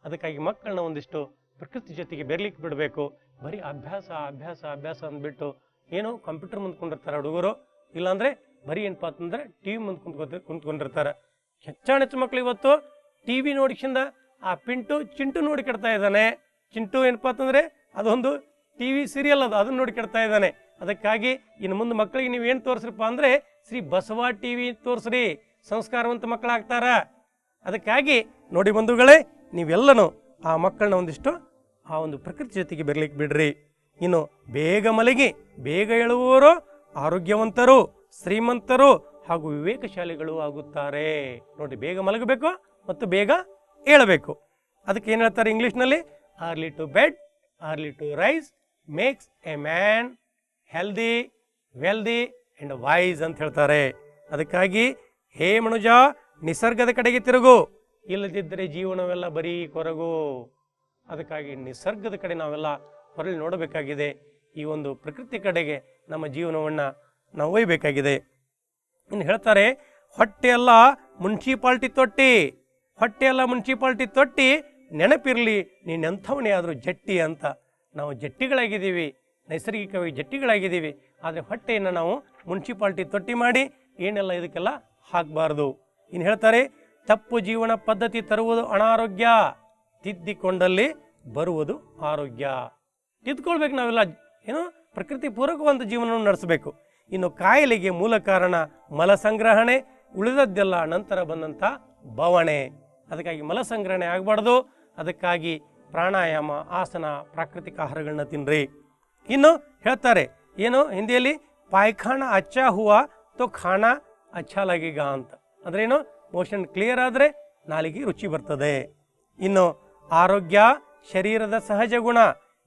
ಅದಕ್ಕಾಗಿ ಮಕ್ಕಳನ್ನ ಒಂದಿಷ್ಟು ಪ್ರಕೃತಿ ಜೊತೆಗೆ ಬೆರಲಿಕ್ಕೆ ಬಿಡಬೇಕು. ಬರೀ ಅಭ್ಯಾಸ ಅಭ್ಯಾಸ ಅಭ್ಯಾಸ ಅಂದ್ಬಿಟ್ಟು ಏನು ಕಂಪ್ಯೂಟರ್ ಮುಂದೆ ಕುಂದಿರ್ತಾರೆ ಹುಡುಗರು, ಇಲ್ಲಾಂದರೆ ಬರೀ ಏನಪ್ಪ ಅಂತಂದರೆ ಟಿ ವಿ ಮುಂದೆ ಕುಂತ್ಕೊಂಡಿರ್ತಾರೆ. ಹೆಚ್ಚು ಮಕ್ಕಳು ಇವತ್ತು ಟಿ ವಿ ನೋಡಿಕಿಂದ ಆ ಚಿಂಟು ನೋಡಿ ಕೆಡ್ತಾ ಇದ್ದಾನೆ. ಚಿಂಟು ಏನಪ್ಪ ಅಂತಂದರೆ ಅದೊಂದು ಟಿ ವಿ ಸೀರಿಯಲ್ ಅದನ್ನು ನೋಡಿ ಕೆಡ್ತಾ ಇದ್ದಾನೆ. ಅದಕ್ಕಾಗಿ ಇನ್ನು ಮುಂದೆ ಮಕ್ಕಳಿಗೆ ನೀವು ಏನು ತೋರಿಸ್ರಪ್ಪ ಅಂದರೆ ಶ್ರೀ ಬಸವ ಟಿ ವಿ ತೋರಿಸ್ರಿ, ಸಂಸ್ಕಾರವಂತ ಮಕ್ಕಳಾಗ್ತಾರ. ಅದಕ್ಕಾಗಿ ನೋಡಿ ಬಂಧುಗಳೇ, ನೀವೆಲ್ಲನೂ ಆ ಮಕ್ಕಳನ್ನ ಒಂದಿಷ್ಟು ಆ ಒಂದು ಪ್ರಕೃತಿ ಜೊತೆಗೆ ಬೆರಲಿಕ್ಕೆ ಬಿಡ್ರಿ. ಇನ್ನು ಬೇಗ ಮಲಗಿ ಬೇಗ ಏಳುವವರು ಆರೋಗ್ಯವಂತರು, ಶ್ರೀಮಂತರು ಹಾಗೂ ವಿವೇಕಶಾಲಿಗಳು ಆಗುತ್ತಾರೆ. ನೋಡಿ, ಬೇಗ ಮಲಗಬೇಕು ಮತ್ತು ಬೇಗ ಏಳಬೇಕು. ಅದಕ್ಕೆ ಏನು ಹೇಳ್ತಾರೆ ಇಂಗ್ಲೀಷ್ನಲ್ಲಿ, early to bed early to rise makes a man healthy, wealthy and wise ಅಂತ ಹೇಳ್ತಾರೆ. ಅದಕ್ಕಾಗಿ ಹೇ ಮನುಜ, ನಿಸರ್ಗದ ಕಡೆಗೆ ತಿರುಗು, ಇಲ್ಲದಿದ್ದರೆ ಜೀವನವೆಲ್ಲ ಬರೀ ಕೊರಗು. ಅದಕ್ಕಾಗಿ ನಿಸರ್ಗದ ಕಡೆ ನಾವೆಲ್ಲ ಹೊರಳಿ ನೋಡಬೇಕಾಗಿದೆ. ಈ ಒಂದು ಪ್ರಕೃತಿ ಕಡೆಗೆ ನಮ್ಮ ಜೀವನವನ್ನು ನಾವು ಒಯ್ಯಬೇಕಾಗಿದೆ. ಇನ್ನು ಹೇಳ್ತಾರೆ, ಹೊಟ್ಟೆಯೆಲ್ಲ ಮುನ್ಸಿಪಾಲ್ಟಿ ತೊಟ್ಟಿ, ಹೊಟ್ಟೆಯೆಲ್ಲ ಮುನ್ಸಿಪಾಲ್ಟಿ ತೊಟ್ಟಿ, ನೆನಪಿರಲಿ ನೀನೆಂಥವನೇ ಆದರೂ ಜಟ್ಟಿ ಅಂತ. ನಾವು ಜಟ್ಟಿಗಳಾಗಿದ್ದೀವಿ, ನೈಸರ್ಗಿಕವಾಗಿ ಜಟ್ಟಿಗಳಾಗಿದ್ದೀವಿ. ಆದರೆ ಹೊಟ್ಟೆಯನ್ನು ನಾವು ಮುನ್ಸಿಪಾಲ್ಟಿ ತೊಟ್ಟಿ ಮಾಡಿ ಏನೆಲ್ಲ ಇದಕ್ಕೆಲ್ಲ ಹಾಕಬಾರ್ದು. ಇನ್ನು ಹೇಳ್ತಾರೆ, ತಪ್ಪು ಜೀವನ ಪದ್ಧತಿ ತರುವುದು ಅನಾರೋಗ್ಯ, ತಿದ್ದಿಕೊಂಡಲ್ಲಿ ಬರುವುದು ಆರೋಗ್ಯ. ತಿದ್ಕೊಳ್ಬೇಕು ನಾವೆಲ್ಲ, ಏನು ಪ್ರಕೃತಿ ಪೂರಕವಂತ ಜೀವನವನ್ನು ನಡೆಸಬೇಕು. ಇನ್ನು ಕಾಯಿಲೆಗೆ ಮೂಲ ಕಾರಣ ಮಲ ಸಂಗ್ರಹಣೆ, ಉಳಿದದ್ದೆಲ್ಲ ನಂತರ ಬಂದಂಥ ಬವಣೆ. ಅದಕ್ಕಾಗಿ ಮಲ ಸಂಗ್ರಹಣೆ ಆಗಬಾರ್ದು. ಅದಕ್ಕಾಗಿ ಪ್ರಾಣಾಯಾಮ, ಆಸನ, ಪ್ರಾಕೃತಿಕ ಆಹಾರಗಳನ್ನ ತಿನ್ನಿರಿ. ಇನ್ನು ಹೇಳ್ತಾರೆ ಏನು ಹಿಂದಿಯಲ್ಲಿ, ಪಾಯ್ಖಾನ ಅಚ್ಚಾ ಹುವಾ ತೋ ಖಾನ ಅಚ್ಚಾ ಲಗೇಗ ಅಂತ. ಅಂದ್ರೇನು, ಮೋಷನ್ ಕ್ಲಿಯರ್ ಆದರೆ ನಾಲಿಗೆ ರುಚಿ ಬರ್ತದೆ. ಇನ್ನು ಆರೋಗ್ಯ ಶರೀರದ ಸಹಜ ಗುಣ,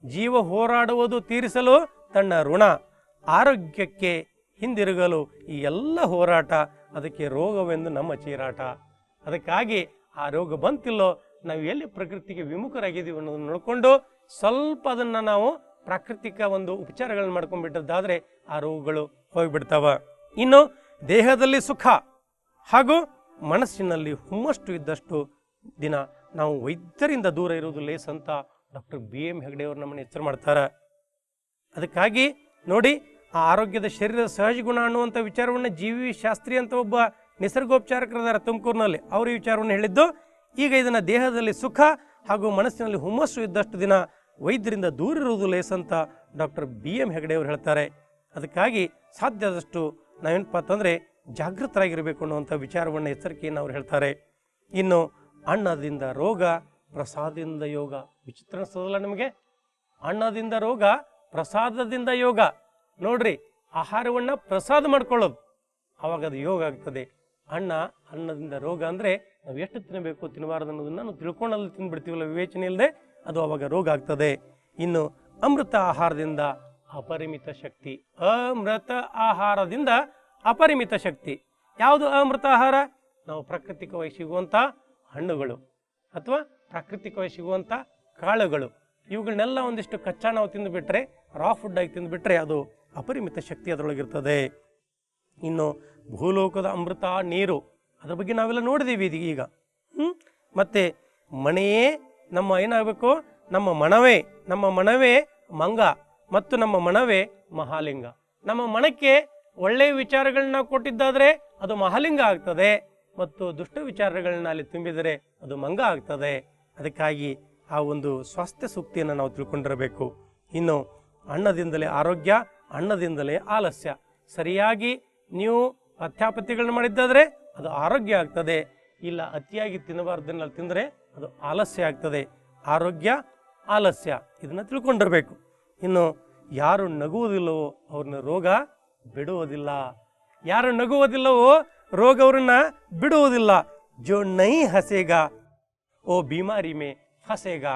ಜೀವ ಹೋರಾಡುವುದು ತೀರಿಸಲು ತನ್ನ ಋಣ, ಆರೋಗ್ಯಕ್ಕೆ ಹಿಂದಿರುಗಲು ಈ ಎಲ್ಲ ಹೋರಾಟ, ಅದಕ್ಕೆ ರೋಗವೆಂದು ನಮ್ಮ ಚೀರಾಟ. ಅದಕ್ಕಾಗಿ ಆ ರೋಗ ಬಂತಿಲ್ಲೋ, ನಾವು ಎಲ್ಲಿ ಪ್ರಕೃತಿಗೆ ವಿಮುಖರಾಗಿದ್ದೀವಿ ಅನ್ನೋದನ್ನು ನೋಡಿಕೊಂಡು ಸ್ವಲ್ಪ ಅದನ್ನು ನಾವು ಪ್ರಾಕೃತಿಕ ಒಂದು ಉಪಚಾರಗಳನ್ನು ಮಾಡ್ಕೊಂಡ್ಬಿಟ್ಟದ್ದಾದರೆ ಆ ರೋಗಗಳು ಹೋಗಿಬಿಡ್ತಾವ. ಇನ್ನು ದೇಹದಲ್ಲಿ ಸುಖ ಹಾಗೂ ಮನಸ್ಸಿನಲ್ಲಿ ಹುಮ್ಮಷ್ಟು ಇದ್ದಷ್ಟು ದಿನ ನಾವು ವೈದ್ಯರಿಂದ ದೂರ ಇರುವುದು ಲೇಸ್ ಅಂತ ಡಾಕ್ಟರ್ BM ಹೆಗ್ಡೆ ಅವರು ನಮ್ಮನ್ನು ಎಚ್ಚರ ಮಾಡ್ತಾರೆ. ಅದಕ್ಕಾಗಿ ನೋಡಿ, ಆ ಆರೋಗ್ಯದ ಶರೀರದ ಸಹಜ ಗುಣ ಅನ್ನುವಂಥ ವಿಚಾರವನ್ನು ಜೀವಿ ಶಾಸ್ತ್ರಿ ಅಂತ ಒಬ್ಬ ನಿಸರ್ಗೋಪಚಾರಕರಿದ್ದಾರೆ ತುಮಕೂರಿನಲ್ಲಿ, ಅವರು ಈ ವಿಚಾರವನ್ನು ಹೇಳಿದ್ದು. ಈಗ ಇದನ್ನು ದೇಹದಲ್ಲಿ ಸುಖ ಹಾಗೂ ಮನಸ್ಸಿನಲ್ಲಿ ಹುಮ್ಮಸ್ಸು ಇದ್ದಷ್ಟು ದಿನ ವೈದ್ಯರಿಂದ ದೂರ ಇರುವುದು ಲೇಸ್ ಅಂತ ಡಾಕ್ಟರ್ BM ಹೆಗ್ಡೆ ಅವರು ಹೇಳ್ತಾರೆ. ಅದಕ್ಕಾಗಿ ಸಾಧ್ಯ ಆದಷ್ಟು ನಾವೇನಪ್ಪ ಅಂತಂದರೆ ಜಾಗೃತರಾಗಿರಬೇಕು ಅನ್ನುವಂಥ ವಿಚಾರವನ್ನು, ಎಚ್ಚರಿಕೆಯನ್ನು ಅವ್ರು ಹೇಳ್ತಾರೆ. ಇನ್ನು ಅನ್ನದಿಂದ ರೋಗ, ಪ್ರಸಾದದಿಂದ ಯೋಗ. ವಿಚಿತ್ರ ಅನಿಸ್ತದಲ್ಲ ನಿಮಗೆ? ಅನ್ನದಿಂದ ರೋಗ, ಪ್ರಸಾದದಿಂದ ಯೋಗ. ನೋಡ್ರಿ, ಆಹಾರವನ್ನ ಪ್ರಸಾದ ಮಾಡ್ಕೊಳ್ಳೋದು, ಅವಾಗ ಅದು ಯೋಗ ಆಗ್ತದೆ. ಅನ್ನದಿಂದ ರೋಗ ಅಂದ್ರೆ ನಾವು ಎಷ್ಟು ತಿನ್ನಬೇಕು ತಿನ್ನಬಾರದು ಅನ್ನೋದನ್ನ ನಾವು ತಿಳ್ಕೊಂಡಲ್ಲಿ ತಿಂದ್ಬಿಡ್ತೀವಲ್ಲ, ವಿವೇಚನೆ ಇಲ್ಲದೆ, ಅದು ಅವಾಗ ರೋಗ ಆಗ್ತದೆ. ಇನ್ನು ಅಮೃತ ಆಹಾರದಿಂದ ಅಪರಿಮಿತ ಶಕ್ತಿ. ಅಮೃತ ಆಹಾರದಿಂದ ಅಪರಿಮಿತ ಶಕ್ತಿ. ಯಾವುದು ಅಮೃತ ಆಹಾರ? ನಾವು ಪ್ರಾಕೃತಿಕವಾಗಿ ಸಿಗುವಂತ ಹಣ್ಣುಗಳು ಅಥವಾ ಪ್ರಾಕೃತಿಕವಾಗಿ ಸಿಗುವಂತ ಕಾಳುಗಳು, ಇವುಗಳನ್ನೆಲ್ಲ ಒಂದಿಷ್ಟು ಕಚ್ಚಾ ನಾವು ತಿಂದುಬಿಟ್ರೆ, ರಾ ಫುಡ್ ಆಗಿ ತಿಂದುಬಿಟ್ರೆ ಅದು ಅಪರಿಮಿತ ಶಕ್ತಿ ಅದರೊಳಗಿರ್ತದೆ. ಇನ್ನು ಭೂಲೋಕದ ಅಮೃತ ನೀರು, ಅದ್ರ ಬಗ್ಗೆ ನಾವೆಲ್ಲ ನೋಡಿದೀವಿ ಈಗ. ಮತ್ತೆ ಮನೆಯೇ ನಮ್ಮ ಏನಾಗಬೇಕು? ನಮ್ಮ ಮನವೇ ಮಂಗ ಮತ್ತು ನಮ್ಮ ಮನವೇ ಮಹಾಲಿಂಗ. ನಮ್ಮ ಮನಕ್ಕೆ ಒಳ್ಳೆಯ ವಿಚಾರಗಳನ್ನ ಕೊಟ್ಟಿದ್ದಾದ್ರೆ ಅದು ಮಹಾಲಿಂಗ ಆಗ್ತದೆ, ಮತ್ತು ದುಷ್ಟ ವಿಚಾರಗಳನ್ನ ಅಲ್ಲಿ ತುಂಬಿದರೆ ಅದು ಮಂಗ ಆಗ್ತದೆ. ಅದಕ್ಕಾಗಿ ಆ ಒಂದು ಸ್ವಾಸ್ಥ್ಯ ಸೂಕ್ತಿಯನ್ನು ನಾವು ತಿಳ್ಕೊಂಡಿರಬೇಕು. ಇನ್ನು ಅನ್ನದಿಂದಲೇ ಆರೋಗ್ಯ, ಅನ್ನದಿಂದಲೇ ಆಲಸ್ಯ. ಸರಿಯಾಗಿ ನೀವು ಪಥ್ಯಾಪಥ್ಯಗಳನ್ನ ಮಾಡಿದ್ದಾದ್ರೆ ಅದು ಆರೋಗ್ಯ ಆಗ್ತದೆ. ಇಲ್ಲ ಅತಿಯಾಗಿ ತಿನ್ನಬಾರ್ದನ್ನ ತಿಂದರೆ ಅದು ಆಲಸ್ಯ ಆಗ್ತದೆ. ಆರೋಗ್ಯ, ಆಲಸ್ಯ, ಇದನ್ನ ತಿಳ್ಕೊಂಡಿರ್ಬೇಕು. ಇನ್ನು ಯಾರು ನಗುವುದಿಲ್ಲವೋ ಅವ್ರನ್ನ ರೋಗ ಬಿಡುವುದಿಲ್ಲ. ಯಾರು ನಗುವುದಿಲ್ಲವೋ ರೋಗ ಅವ್ರನ್ನ ಬಿಡುವುದಿಲ್ಲ. ಜೋ ನೈ ಹಸೇಗಾ ಓ ಬಿಮಾರಿ ಮೇ ಫಸೇಗಾ.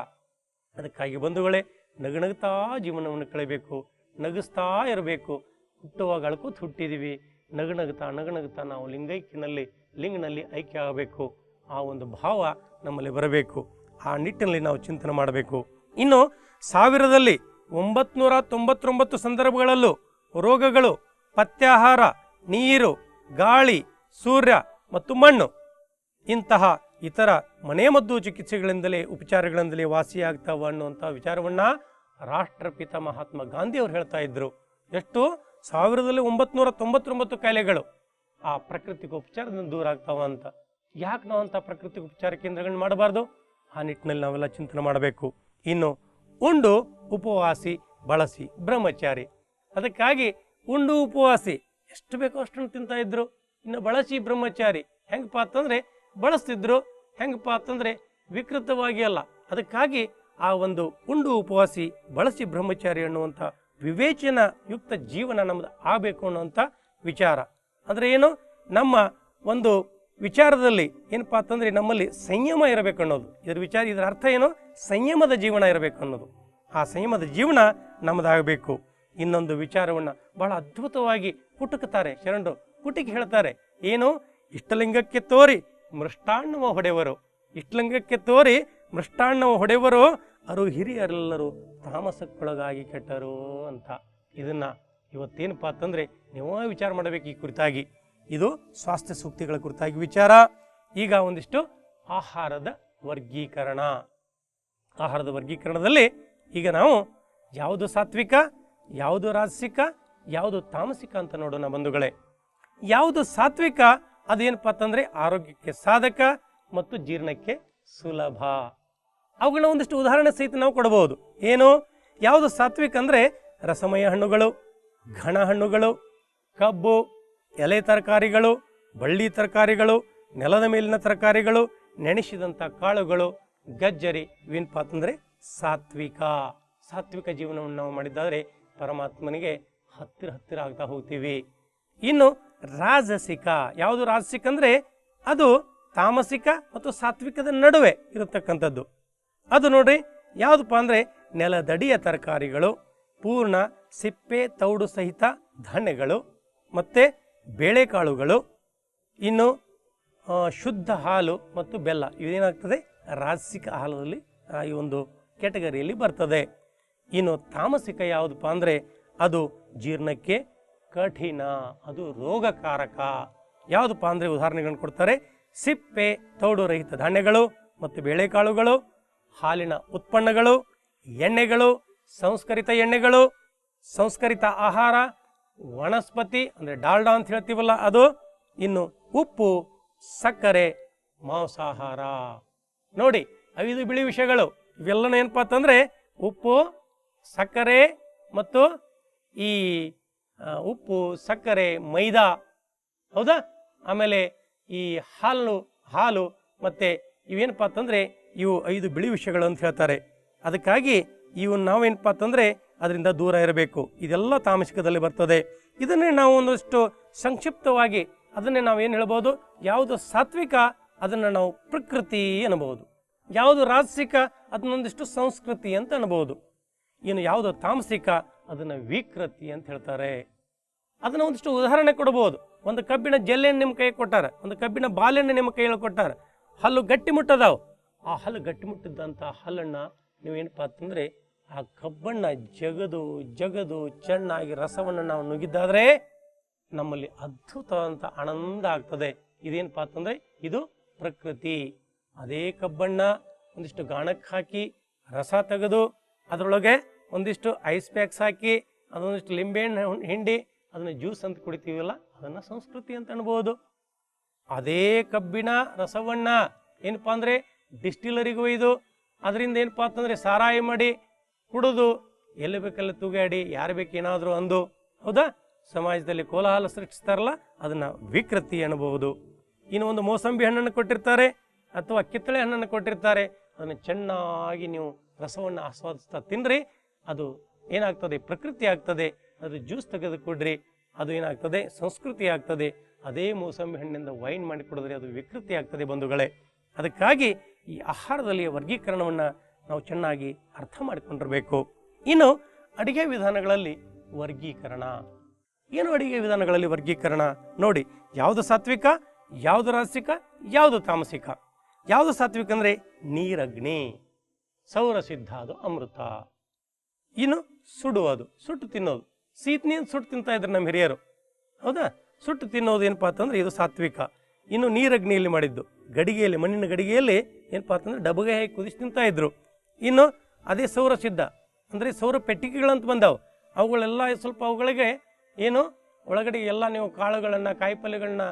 ಅದಕ್ಕಾಗಿ ಬಂಧುಗಳೇ, ನಗುನಗುತ್ತಾ ಜೀವನವನ್ನು ಕಳೆಯಬೇಕು, ನಗಿಸ್ತಾ ಇರಬೇಕು. ಹುಟ್ಟುವಾಗ ಅಳ್ಕೋತ ಹುಟ್ಟಿದೀವಿ, ನಗುನಗುತ್ತಾ ನಾವು ಲಿಂಗನಲ್ಲಿ ಐಕ್ಯ ಆಗಬೇಕು. ಆ ಒಂದು ಭಾವ ನಮ್ಮಲ್ಲಿ ಬರಬೇಕು. ಆ ನಿಟ್ಟಿನಲ್ಲಿ ನಾವು ಚಿಂತನೆ ಮಾಡಬೇಕು. ಇನ್ನು 1999 ಸಂದರ್ಭಗಳಲ್ಲೂ ರೋಗಗಳು ಪಥ್ಯಾಹಾರ, ನೀರು, ಗಾಳಿ, ಸೂರ್ಯ ಮತ್ತು ಮಣ್ಣು ಇಂತಹ ಇತರ ಮನೆಮದ್ದು ಚಿಕಿತ್ಸೆಗಳಿಂದಲೇ ಉಪಚಾರಗಳಿಂದಲೇ ವಾಸಿಯಾಗ್ತಾವ ಅನ್ನುವಂಥ ವಿಚಾರವನ್ನ ರಾಷ್ಟ್ರಪಿತ ಮಹಾತ್ಮ ಗಾಂಧಿ ಅವರು ಹೇಳ್ತಾ ಇದ್ರು. ಎಷ್ಟು? 1999 ಕಾಯಿಲೆಗಳು ಆ ಪ್ರಾಕೃತಿಕ ಉಪಚಾರದಿಂದ ದೂರ ಆಗ್ತಾವ ಅಂತ. ಯಾಕೆ ನಾವು ಅಂತ ಪ್ರಾಕೃತಿಕ ಉಪಚಾರ ಕೇಂದ್ರಗಳನ್ನ ಮಾಡಬಾರ್ದು? ಆ ನಿಟ್ಟಿನಲ್ಲಿ ನಾವೆಲ್ಲ ಚಿಂತನೆ ಮಾಡಬೇಕು. ಇನ್ನು ಉಂಡು ಉಪವಾಸಿ ಬಳಸಿ ಬ್ರಹ್ಮಚಾರಿ. ಅದಕ್ಕಾಗಿ ಉಂಡು ಉಪವಾಸಿ ಎಷ್ಟು ಬೇಕೋ ಅಷ್ಟನ್ನು ತಿಂತಾ ಇದ್ರು. ಇನ್ನು ಬಳಸಿ ಬ್ರಹ್ಮಚಾರಿ ಹೆಂಗಪ್ಪ ಅಂತಂದ್ರೆ ಬಳಸ್ತಿದ್ರು, ಹೆಂಗಪ್ಪ ಅಂತಂದ್ರೆ ವಿಕೃತವಾಗಿ ಅಲ್ಲ. ಅದಕ್ಕಾಗಿ ಆ ಒಂದು ಉಂಡು ಉಪವಾಸಿ ಬಳಸಿ ಬ್ರಹ್ಮಚಾರಿ ಅನ್ನುವಂಥ ವಿವೇಚನ ಯುಕ್ತ ಜೀವನ ನಮ್ದು ಆಗಬೇಕು ಅನ್ನುವಂಥ ವಿಚಾರ. ಅಂದ್ರೆ ಏನು? ನಮ್ಮ ಒಂದು ವಿಚಾರದಲ್ಲಿ ಏನಪ್ಪಾ ಅಂತಂದ್ರೆ ನಮ್ಮಲ್ಲಿ ಸಂಯಮ ಇರಬೇಕು ಅನ್ನೋದು ಇದರ ಅರ್ಥ ಏನು? ಸಂಯಮದ ಜೀವನ ಇರಬೇಕು ಅನ್ನೋದು. ಆ ಸಂಯಮದ ಜೀವನ ನಮ್ಮದಾಗಬೇಕು. ಇನ್ನೊಂದು ವಿಚಾರವನ್ನ ಬಹಳ ಅದ್ಭುತವಾಗಿ ಪುಟುಕುತ್ತಾರೆ ಶರಣರು. ಪುಟಿಗೆ ಹೇಳ್ತಾರೆ ಏನು? ಇಷ್ಟಲಿಂಗಕ್ಕೆ ತೋರಿ ಮೃಷ್ಟಾನ್ನವ ಹೊಡೆವರು, ಇಷ್ಟಲಿಂಗಕ್ಕೆ ತೋರಿ ಮೃಷ್ಟಾನ್ನವ ಹೊಡೆವರು, ಅರು ಹಿರಿಯರೆಲ್ಲರೂ ತಾಮಸಕ್ಕೊಳಗಾಗಿ ಕೆಟ್ಟರು ಅಂತ. ಇದನ್ನ ಇವತ್ತೇನಪ್ಪಾ ಅಂತಂದ್ರೆ ನೀವು ವಿಚಾರ ಮಾಡಬೇಕು ಈ ಕುರಿತಾಗಿ. ಇದು ಸ್ವಾಸ್ಥ್ಯ ಸೂಕ್ತಿಗಳ ಕುರಿತಾಗಿ ವಿಚಾರ. ಈಗ ಒಂದಿಷ್ಟು ಆಹಾರದ ವರ್ಗೀಕರಣ. ಆಹಾರದ ವರ್ಗೀಕರಣದಲ್ಲಿ ಈಗ ನಾವು ಯಾವುದು ಸಾತ್ವಿಕ, ಯಾವುದು ರಾಜಸಿಕ, ಯಾವುದು ತಾಮಸಿಕ ಅಂತ ನೋಡೋಣ ಬಂಧುಗಳೇ. ಯಾವುದು ಸಾತ್ವಿಕ ಅದೇನಪ್ಪ ಅಂತಂದ್ರೆ ಆರೋಗ್ಯಕ್ಕೆ ಸಾಧಕ ಮತ್ತು ಜೀರ್ಣಕ್ಕೆ ಸುಲಭ. ಅವುಗಳನ್ನ ಒಂದಿಷ್ಟು ಉದಾಹರಣೆ ಸಹಿತ ನಾವು ಕೊಡಬಹುದು. ಏನು? ಯಾವುದು ಸಾತ್ವಿಕ ಅಂದ್ರೆ ರಸಮಯ ಹಣ್ಣುಗಳು, ಘನ ಹಣ್ಣುಗಳು, ಕಬ್ಬು, ಎಲೆ ತರಕಾರಿಗಳು, ಬಳ್ಳಿ ತರಕಾರಿಗಳು, ನೆಲದ ಮೇಲಿನ ತರಕಾರಿಗಳು, ನೆನೆಸಿದಂಥ ಕಾಳುಗಳು, ಗಜ್ಜರಿ, ಇವೇನಪ್ಪ ಅಂತಂದ್ರೆ ಸಾತ್ವಿಕ. ಸಾತ್ವಿಕ ಜೀವನವನ್ನು ನಾವು ಮಾಡಿದ್ದಾದ್ರೆ ಪರಮಾತ್ಮನಿಗೆ ಹತ್ತಿರ ಆಗ್ತಾ ಹೋಗ್ತೀವಿ. ಇನ್ನು ರಾಜಸಿಕ. ಯಾವುದು ರಾಜಸಿಕ ಅಂದ್ರೆ ಅದು ತಾಮಸಿಕ ಮತ್ತು ಸಾತ್ವಿಕದ ನಡುವೆ ಇರತಕ್ಕಂಥದ್ದು. ಅದು ನೋಡ್ರಿ ಯಾವುದಪ್ಪ ಅಂದ್ರೆ ನೆಲದಡಿಯ ತರಕಾರಿಗಳು, ಪೂರ್ಣ ಸಿಪ್ಪೆ ತೌಡು ಸಹಿತ ಧಾನ್ಯಗಳು, ಮತ್ತೆ ಬೇಳೆಕಾಳುಗಳು, ಇನ್ನು ಶುದ್ಧ ಹಾಲು ಮತ್ತು ಬೆಲ್ಲ. ಇವೇನಾಗ್ತದೆ? ರಾಜಸಿಕ ಹಾಲದಲ್ಲಿ ಈ ಒಂದು ಕ್ಯಾಟಗರಿಯಲ್ಲಿ ಬರ್ತದೆ. ಇನ್ನು ತಾಮಸಿಕ ಯಾವುದಪ್ಪ ಅಂದ್ರೆ ಅದು ಜೀರ್ಣಕ್ಕೆ ಕಠಿಣ, ಅದು ರೋಗಕಾರಕ. ಯಾವುದಪ್ಪ ಅಂದ್ರೆ ಉದಾಹರಣೆಗಳನ್ನು ಕೊಡ್ತಾರೆ. ಸಿಪ್ಪೆ ತೌಡು ರಹಿತ ಧಾನ್ಯಗಳು ಮತ್ತು ಬೇಳೆಕಾಳುಗಳು, ಹಾಲಿನ ಉತ್ಪನ್ನಗಳು, ಎಣ್ಣೆಗಳು, ಸಂಸ್ಕರಿತ ಎಣ್ಣೆಗಳು, ಸಂಸ್ಕರಿತ ಆಹಾರ, ವನಸ್ಪತಿ ಅಂದ್ರೆ ಡಾಲ್ಡಾ ಅಂತ ಹೇಳ್ತೀವಲ್ಲ ಅದು, ಇನ್ನು ಉಪ್ಪು, ಸಕ್ಕರೆ, ಮಾಂಸಾಹಾರ. ನೋಡಿ 5 ಬಿಳಿ ವಿಷಯಗಳು. ಇವೆಲ್ಲನೂ ಏನಪ್ಪಾ ಅಂತಂದ್ರೆ ಉಪ್ಪು, ಸಕ್ಕರೆ ಮತ್ತು ಈ ಉಪ್ಪು, ಸಕ್ಕರೆ, ಮೈದಾ, ಹೌದಾ? ಆಮೇಲೆ ಈ ಹಾಲು ಮತ್ತೆ ಇವೇನಪ್ಪ ಅಂತಂದರೆ ಇವು 5 ಬಿಳಿ ವಿಷಯಗಳು ಅಂತ ಹೇಳ್ತಾರೆ. ಅದಕ್ಕಾಗಿ ಇವು ನಾವೇನಪ್ಪ ಅಂತಂದರೆ ಅದರಿಂದ ದೂರ ಇರಬೇಕು. ಇದೆಲ್ಲ ತಾಮಸಿಕದಲ್ಲಿ ಬರ್ತದೆ. ಇದನ್ನೇ ನಾವು ಒಂದಷ್ಟು ಸಂಕ್ಷಿಪ್ತವಾಗಿ ಅದನ್ನೇ ನಾವೇನು ಹೇಳ್ಬೋದು, ಯಾವುದು ಸಾತ್ವಿಕ ಅದನ್ನು ನಾವು ಪ್ರಕೃತಿ ಅನ್ನಬಹುದು, ಯಾವುದು ರಾಜಸಿಕ ಅದನ್ನೊಂದಿಷ್ಟು ಸಂಸ್ಕೃತಿ ಅಂತ ಅನ್ಬೋದು, ಇನ್ನು ಯಾವುದು ತಾಮಸಿಕ ಅದನ್ನು ವಿಕೃತಿ ಅಂತ ಹೇಳ್ತಾರೆ. ಅದನ್ನು ಒಂದಿಷ್ಟು ಉದಾಹರಣೆ ಕೊಡ್ಬೋದು. ಒಂದು ಕಬ್ಬಿಣ ಜಲ್ಲೆಯನ್ನು ನಿಮ್ಮ ಕೈ ಕೊಟ್ಟಾರ, ಒಂದು ಕಬ್ಬಿಣ ಬಾಲೆಯನ್ನು ನಿಮ್ಮ ಕೈಯಲ್ಲಿ ಕೊಟ್ಟಾರ, ಹಲ್ಲು ಗಟ್ಟಿ ಮುಟ್ಟದಾವು. ಆ ಹಲ್ಲು ಗಟ್ಟಿ ಮುಟ್ಟಿದ್ದಂಥ ಹಲ್ಲನ್ನು ನೀವೇನಪ್ಪ ಅಂತಂದರೆ ಆ ಕಬ್ಬಣ್ಣ ಜಗದು ಜಗದು ಚೆನ್ನಾಗಿ ರಸವನ್ನು ನಾವು ನುಗ್ಗಿದ್ದಾದರೆ ನಮ್ಮಲ್ಲಿ ಅದ್ಭುತವಾದಂಥ ಆನಂದ ಆಗ್ತದೆ. ಇದೇನಪ್ಪ ಅಂತಂದರೆ ಇದು ಪ್ರಕೃತಿ. ಅದೇ ಕಬ್ಬಣ್ಣ ಒಂದಿಷ್ಟು ಗಾಣಕ್ಕೆ ಹಾಕಿ ರಸ ತೆಗೆದು ಅದರೊಳಗೆ ಒಂದಿಷ್ಟು ಐಸ್ ಪ್ಯಾಕ್ಸ್ ಹಾಕಿ ಅದೊಂದಿಷ್ಟು ಲಿಂಬೆಹಣ್ಣು ಹಿಂಡಿ ಅದನ್ನು ಜ್ಯೂಸ್ ಅಂತ ಕುಡಿತೀವಲ್ಲ, ಅದನ್ನು ಸಂಸ್ಕೃತಿ ಅಂತ ಅನ್ಬೋದು. ಅದೇ ಕಬ್ಬಿಣ ರಸವನ್ನ ಏನಪ್ಪಾ ಅಂದರೆ ಡಿಸ್ಟಿಲರಿಗೆ ಒಯ್ದು ಅದರಿಂದ ಏನಪ್ಪ ಅಂತಂದರೆ ಸಾರಾಯಿ ಮಾಡಿ ಕುಡಿದು ಎಲ್ಲಿ ಬೇಕೆಲ್ಲ ತೂಗಾಡಿ ಯಾರು ಬೇಕೇನಾದರೂ ಅಂದು, ಹೌದಾ, ಸಮಾಜದಲ್ಲಿ ಕೋಲಾಹಲ ಸೃಷ್ಟಿಸ್ತಾರಲ್ಲ, ಅದನ್ನು ವಿಕೃತಿ ಅನ್ನಬಹುದು. ಇನ್ನು ಒಂದು ಮೋಸಂಬಿ ಹಣ್ಣನ್ನು ಕೊಟ್ಟಿರ್ತಾರೆ ಅಥವಾ ಕಿತ್ತಳೆ ಹಣ್ಣನ್ನು ಕೊಟ್ಟಿರ್ತಾರೆ, ಅದನ್ನು ಚೆನ್ನಾಗಿ ನೀವು ರಸವನ್ನು ಆಸ್ವಾದಿಸ್ತಾ ತಿನ್ನಿರಿ, ಅದು ಏನಾಗ್ತದೆ ಪ್ರಕೃತಿ ಆಗ್ತದೆ. ಅದು ಜ್ಯೂಸ್ ತೆಗೆದು ಕೊಡ್ರಿ, ಅದು ಏನಾಗ್ತದೆ ಸಂಸ್ಕೃತಿ ಆಗ್ತದೆ. ಅದೇ ಮೋಸಂಬಿ ಹಣ್ಣಿಂದ ವೈನ್ ಮಾಡಿ ಕೊಡಿದ್ರೆ ಅದು ವಿಕೃತಿ ಆಗ್ತದೆ ಬಂಧುಗಳೇ. ಅದಕ್ಕಾಗಿ ಈ ಆಹಾರದಲ್ಲಿ ವರ್ಗೀಕರಣವನ್ನು ನಾವು ಚೆನ್ನಾಗಿ ಅರ್ಥ ಮಾಡಿಕೊಂಡಿರಬೇಕು. ಇನ್ನು ಅಡಿಗೆ ವಿಧಾನಗಳಲ್ಲಿ ವರ್ಗೀಕರಣ ಏನು? ಅಡಿಗೆ ವಿಧಾನಗಳಲ್ಲಿ ವರ್ಗೀಕರಣ ನೋಡಿ, ಯಾವುದು ಸಾತ್ವಿಕ, ಯಾವುದು ರಾಜಸಿಕ, ಯಾವುದು ತಾಮಸಿಕ. ಯಾವುದು ಸಾತ್ವಿಕ ಅಂದರೆ ನೀರಗ್ನಿ, ಸೌರಸಿದ್ಧ ಅದು ಅಮೃತ. ಇನ್ನು ಸುಡುವುದು, ಸುಟ್ಟು ತಿನ್ನೋದು, ಸೀತನಿಯನ್ನು ಸುಟ್ಟು ತಿಂತಾ ಇದ್ರು ನಮ್ಮ ಹಿರಿಯರು, ಹೌದಾ. ಸುಟ್ಟು ತಿನ್ನೋದು ಏನಪ್ಪಾ ಅಂತಂದ್ರೆ ಇದು ಸಾತ್ವಿಕ. ಇನ್ನು ನೀರಗ್ನಿಯಲ್ಲಿ ಮಾಡಿದ್ದು ಗಡಿಗೆಯಲ್ಲಿ, ಮಣ್ಣಿನ ಗಡಿಗೆಯಲ್ಲಿ ಏನಪ್ಪಾ ಅಂತಂದ್ರೆ ಡಬಗೆ ಹಾಕಿ ಕುದಿಸಿ ತಿಂತಾ ಇದ್ರು. ಇನ್ನು ಅದೇ ಸೌರಸಿದ್ಧ ಅಂದರೆ ಸೌರ ಪೆಟ್ಟಿಗೆಗಳಂತ ಬಂದಾವು, ಅವುಗಳೆಲ್ಲ ಸ್ವಲ್ಪ ಅವುಗಳಿಗೆ ಏನು ಒಳಗಡೆ ಎಲ್ಲ ನೀವು ಕಾಳುಗಳನ್ನು ಕಾಯಿಪಲ್ಯಗಳನ್ನ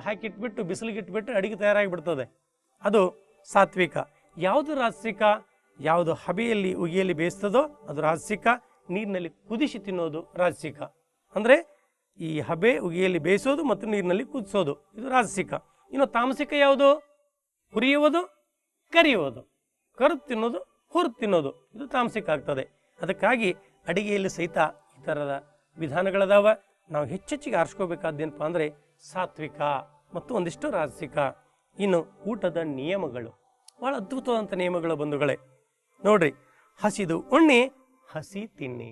ಹಾಕಿಟ್ಬಿಟ್ಟು ಬಿಸಿಲಿಗಿಟ್ಬಿಟ್ಟು ಅಡಿಗೆ ತಯಾರಾಗಿಬಿಡ್ತದೆ, ಅದು ಸಾತ್ವಿಕ. ಯಾವುದು ರಾಜಸಿಕ? ಯಾವುದು ಹಬೆಯಲ್ಲಿ ಉಗಿಯಲ್ಲಿ ಬೇಯಿಸ್ತದೋ ಅದು ರಾಜಸಿಕ, ನೀರಿನಲ್ಲಿ ಕುದಿಸಿ ತಿನ್ನೋದು ರಾಜಸಿಕ. ಅಂದರೆ ಈ ಹಬೆ ಉಗಿಯಲ್ಲಿ ಬೇಯಿಸೋದು ಮತ್ತು ನೀರಿನಲ್ಲಿ ಕುದಿಸೋದು ಇದು ರಾಜಸಿಕ. ಇನ್ನು ತಾಮಸಿಕ ಯಾವುದು? ಹುರಿಯುವುದು, ಕರಿಯುವುದು, ಕರೆದು ತಿನ್ನೋದು, ಹುರಿದು ತಿನ್ನೋದು, ಇದು ತಾಮಸಿಕ ಆಗ್ತದೆ. ಅದಕ್ಕಾಗಿ ಅಡಿಗೆಯಲ್ಲಿ ಸಹಿತ ಈ ಥರದ ವಿಧಾನಗಳದಾವ. ನಾವು ಹೆಚ್ಚೆಚ್ಚಿಗೆ ಆರಿಸ್ಕೋಬೇಕಾದ್ದೇನಪ್ಪ ಅಂದರೆ ಸಾತ್ವಿಕ ಮತ್ತು ಒಂದಿಷ್ಟು ರಾಜಸಿಕ. ಇನ್ನು ಊಟದ ನಿಯಮಗಳು ಭಾಳ ಅದ್ಭುತವಾದಂಥ ನಿಯಮಗಳು ಬಂಧುಗಳೇ. ನೋಡ್ರಿ, ಹಸಿದು ಉಣ್ಣಿ ಹಸಿ ತಿನ್ನಿ,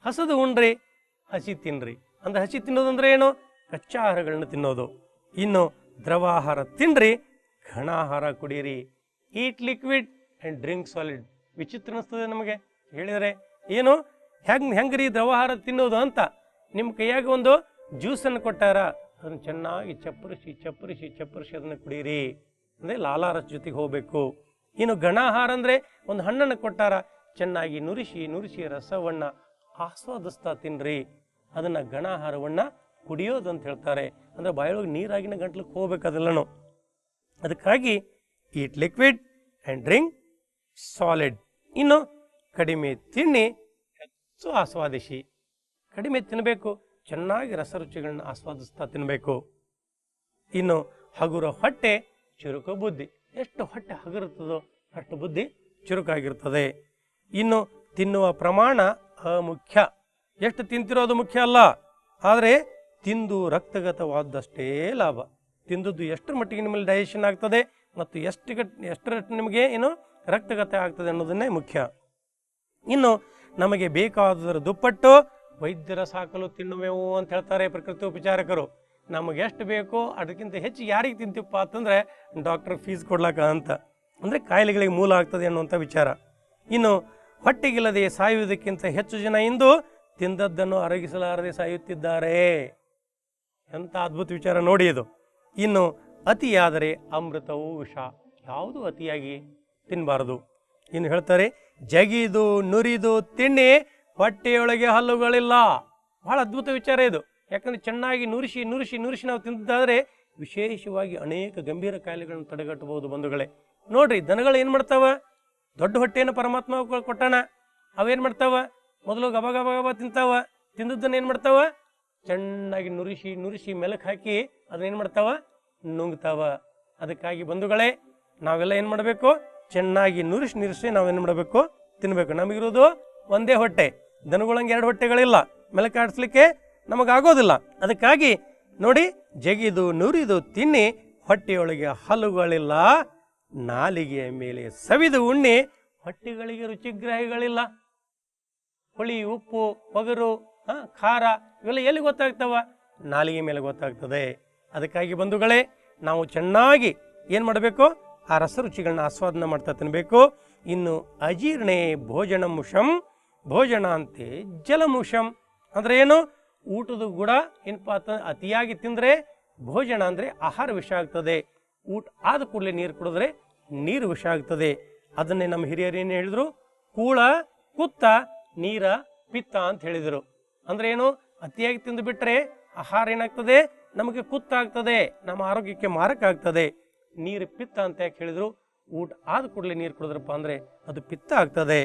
ಹಸದು ಉಣ್ರಿ ಹಸಿ ತಿನ್ರಿ. ಅಂದ್ರೆ ಹಸಿ ತಿನ್ನೋದಂದ್ರೆ ಏನು? ಕಚ್ಚಾ ಆಹಾರಗಳನ್ನ ತಿನ್ನೋದು. ಇನ್ನು ದ್ರವಾಹಾರ ತಿನ್ರಿ, ಘನ ಆಹಾರ ಕುಡೀರಿ. ಈಟ್ ಲಿಕ್ವಿಡ್ ಆ್ಯಂಡ್ ಡ್ರಿಂಕ್ ಸಾಲಿಡ್. ವಿಚಿತ್ರ ಅನಿಸ್ತದೆ ನಮಗೆ ಹೇಳಿದರೆ, ಏನು ಹೆಂಗ್ರಿ ದ್ರವಾಹಾರ ತಿನ್ನೋದು ಅಂತ. ನಿಮ್ಮ ಕೈಯಾಗ ಒಂದು ಜ್ಯೂಸನ್ನು ಕೊಟ್ಟಾರ, ಅದನ್ನು ಚೆನ್ನಾಗಿ ಚಪ್ಪರಿಸಿ ಚಪ್ಪರಿಸಿ ಚಪ್ಪರಿಸಿ ಅದನ್ನು ಕುಡೀರಿ. ಅಂದರೆ ಲಾಲಾರಸ ಜೊತೆಗೆ ಹೋಗಬೇಕು. ಇನ್ನು ಘನಾಹಾರ ಅಂದರೆ ಒಂದು ಹಣ್ಣನ್ನು ಕೊಟ್ಟಾರ, ಚೆನ್ನಾಗಿ ನುರಿಸಿ ನುರಿಸಿ ರಸವನ್ನು ಆಸ್ವಾದಿಸ್ತಾ ತಿನ್ನಿರಿ, ಅದನ್ನು ಘನಾಹಾರವನ್ನು ಕುಡಿಯೋದು ಅಂತ ಹೇಳ್ತಾರೆ. ಅಂದರೆ ಬಾಯೊಳಗೆ ನೀರಾಗಿನ ಗಂಟ್ಲಿಗೆ ಹೋಗ್ಬೇಕು ಅದೆಲ್ಲನೂ. ಅದಕ್ಕಾಗಿ ಈಟ್ ಲಿಕ್ವಿಡ್ ಆ್ಯಂಡ್ ಡ್ರಿಂಕ್ ಸಾಲಿಡ್. ಇನ್ನು ಕಡಿಮೆ ತಿನ್ನಿ, ಹೆಚ್ಚು ಆಸ್ವಾದಿಸಿ. ಕಡಿಮೆ ತಿನ್ನಬೇಕು, ಚೆನ್ನಾಗಿ ರಸರುಚಿಗಳನ್ನ ಆಸ್ವಾದಿಸ್ತಾ ತಿನ್ನಬೇಕು. ಇನ್ನು ಹಗುರ ಹೊಟ್ಟೆ, ಚುರುಕು ಬುದ್ಧಿ. ಎಷ್ಟು ಹೊಟ್ಟೆ ಹಗುರುತ್ತದೋ ಅಷ್ಟು ಬುದ್ಧಿ ಚುರುಕಾಗಿರ್ತದೆ. ಇನ್ನು ತಿನ್ನುವ ಪ್ರಮಾಣ ಅಮುಖ್ಯ. ಎಷ್ಟು ತಿಂತಿರೋದು ಮುಖ್ಯ ಅಲ್ಲ, ಆದರೆ ತಿಂದು ರಕ್ತಗತವಾದಷ್ಟೇ ಲಾಭ. ತಿಂದದ್ದು ಎಷ್ಟರ ಮಟ್ಟಿಗೆ ನಿಮ್ಮಲ್ಲಿ ಡೈಜೆಷನ್ ಆಗ್ತದೆ ಮತ್ತು ಎಷ್ಟರಷ್ಟು ನಿಮಗೆ ಏನು ರಕ್ತಗತ ಆಗ್ತದೆ ಅನ್ನೋದನ್ನೇ ಮುಖ್ಯ. ಇನ್ನು ನಮಗೆ ಬೇಕಾದರ ದುಪ್ಪಟ್ಟು ವೈದ್ಯರ ಸಾಕಲು ತಿನ್ನುವೆವು ಅಂತ ಹೇಳ್ತಾರೆ ಪ್ರಕೃತಿ ಉಪಚಾರಕರು. ನಮಗೆ ಎಷ್ಟು ಬೇಕೋ ಅದಕ್ಕಿಂತ ಹೆಚ್ಚು ಯಾರಿಗೆ ತಿಂತೀವಪ್ಪ ಅಂತಂದರೆ ಡಾಕ್ಟರ್ ಫೀಸ್ ಕೊಡ್ಲಾಕ ಅಂತ. ಅಂದರೆ ಕಾಯಿಲೆಗಳಿಗೆ ಮೂಲ ಆಗ್ತದೆ ಅನ್ನುವಂಥ ವಿಚಾರ. ಇನ್ನು ಹೊಟ್ಟೆಗಿಲ್ಲದೆ ಸಾಯುವುದಕ್ಕಿಂತ ಹೆಚ್ಚು ಜನ ಇಂದು ತಿಂದದ್ದನ್ನು ಅರಗಿಸಲಾರದೆ ಸಾಯುತ್ತಿದ್ದಾರೆ. ಎಂಥ ಅದ್ಭುತ ವಿಚಾರ ನೋಡಿ ಇದು. ಇನ್ನು ಅತಿಯಾದರೆ ಅಮೃತವೂ ವಿಷ. ಯಾವುದು ಅತಿಯಾಗಿ ತಿನ್ನಬಾರದು. ಇನ್ನು ಹೇಳ್ತಾರೆ, ಜಗಿದು ನುರಿದು ತಿನ್ನಿ, ಹೊಟ್ಟೆಯೊಳಗೆ ಹಲ್ಲುಗಳಿಲ್ಲ. ಬಹಳ ಅದ್ಭುತ ವಿಚಾರ ಇದು. ಯಾಕಂದರೆ ಚೆನ್ನಾಗಿ ನುರಿಸಿ ನುರಿಸಿ ನುರಿಸಿ ನಾವು ತಿಂದಿದ್ದಾದರೆ ವಿಶೇಷವಾಗಿ ಅನೇಕ ಗಂಭೀರ ಕಾಯಿಲೆಗಳನ್ನು ತಡೆಗಟ್ಟಬಹುದು ಬಂಧುಗಳೇ. ನೋಡ್ರಿ, ದನಗಳು ಏನು ಮಾಡ್ತಾವ? ದೊಡ್ಡ ಹೊಟ್ಟೆಯನ್ನು ಪರಮಾತ್ಮ ಕೊಟ್ಟಾನ, ಅವೇನು ಮಾಡ್ತಾವ? ಮೊದಲು ಗಬ ಗಬ ಗಬ ತಿಂತಾವ. ತಿಂದದ್ದನ್ನು ಏನು ಮಾಡ್ತಾವ? ಚೆನ್ನಾಗಿ ನುರಿಸಿ ನುರಿಸಿ ಮೆಲಕ್ ಹಾಕಿ ಅದನ್ನೇನು ಮಾಡ್ತಾವ? ನುಂಗ್ತಾವ. ಅದಕ್ಕಾಗಿ ಬಂಧುಗಳೇ, ನಾವೆಲ್ಲ ಏನು ಮಾಡಬೇಕು, ಚೆನ್ನಾಗಿ ನುರಿಸಿ ನಾವೇನು ಮಾಡಬೇಕು, ತಿನ್ನಬೇಕು. ನಮಗಿರೋದು ಒಂದೇ ಹೊಟ್ಟೆ, ದನಗಳಂಗೆ 2 ಹೊಟ್ಟೆಗಳಿಲ್ಲ, ಮೆಲಕಾಡಿಸ್ಲಿಕ್ಕೆ ನಮಗಾಗೋದಿಲ್ಲ. ಅದಕ್ಕಾಗಿ ನೋಡಿ, ಜಗಿದು ನುರಿದು ತಿನ್ನಿ, ಹೊಟ್ಟೆಯೊಳಗೆ ಹಲ್ಲುಗಳಿಲ್ಲ, ನಾಲಿಗೆಯ ಮೇಲೆ ಸವಿದು ಉಣ್ಣಿ, ಹೊಟ್ಟೆಗಳಿಗೆ ರುಚಿಗ್ರಾಹಿಗಳಿಲ್ಲ. ಹುಳಿ, ಉಪ್ಪು, ಒಗರು, ಖಾರ ಇವೆಲ್ಲ ಎಲ್ಲಿ ಗೊತ್ತಾಗ್ತವ? ನಾಲಿಗೆ ಮೇಲೆ ಗೊತ್ತಾಗ್ತದೆ. ಅದಕ್ಕಾಗಿ ಬಂಧುಗಳೇ, ನಾವು ಚೆನ್ನಾಗಿ ಏನು ಮಾಡಬೇಕು, ಆ ರಸರುಚಿಗಳನ್ನ ಆಸ್ವಾದನ ಮಾಡ್ತಾ ತಿನ್ನಬೇಕು. ಇನ್ನು ಅಜೀರ್ಣೇ ಭೋಜನಮುಷಂ, ಭೋಜನ ಅಂತೆ ಜಲಮುಷಂ ಅಂದರೆ ಏನು? ಊಟದ ಗುಣ ಏನಪ್ಪ ಅಂತ ಅತಿಯಾಗಿ ತಿಂದರೆ ಭೋಜನ ಅಂದರೆ ಆಹಾರ ವಿಷ ಆಗ್ತದೆ. ಊಟ ಆದ ಕೂಡಲೇ ನೀರು ಕುಡಿದ್ರೆ ನೀರು ವಿಷ ಆಗ್ತದೆ. ಅದನ್ನೇ ನಮ್ಮ ಹಿರಿಯರು ಏನು ಹೇಳಿದ್ರು, ಕೂಳ ಕುತ್ತ ನೀರ ಪಿತ್ತ ಅಂತ ಹೇಳಿದರು. ಅಂದ್ರೆ ಏನು? ಅತಿಯಾಗಿ ತಿಂದು ಬಿಟ್ಟರೆ ಆಹಾರ ಏನಾಗ್ತದೆ, ನಮಗೆ ಕುತ್ತ ಆಗ್ತದೆ, ನಮ್ಮ ಆರೋಗ್ಯಕ್ಕೆ ಮಾರಕ ಆಗ್ತದೆ. ನೀರು ಪಿತ್ತ ಅಂತ ಯಾಕೆ ಹೇಳಿದ್ರು? ಊಟ ಆದ ಕೂಡಲೇ ನೀರು ಕುಡಿದ್ರಪ್ಪ ಅಂದರೆ ಅದು ಪಿತ್ತ ಆಗ್ತದೆ.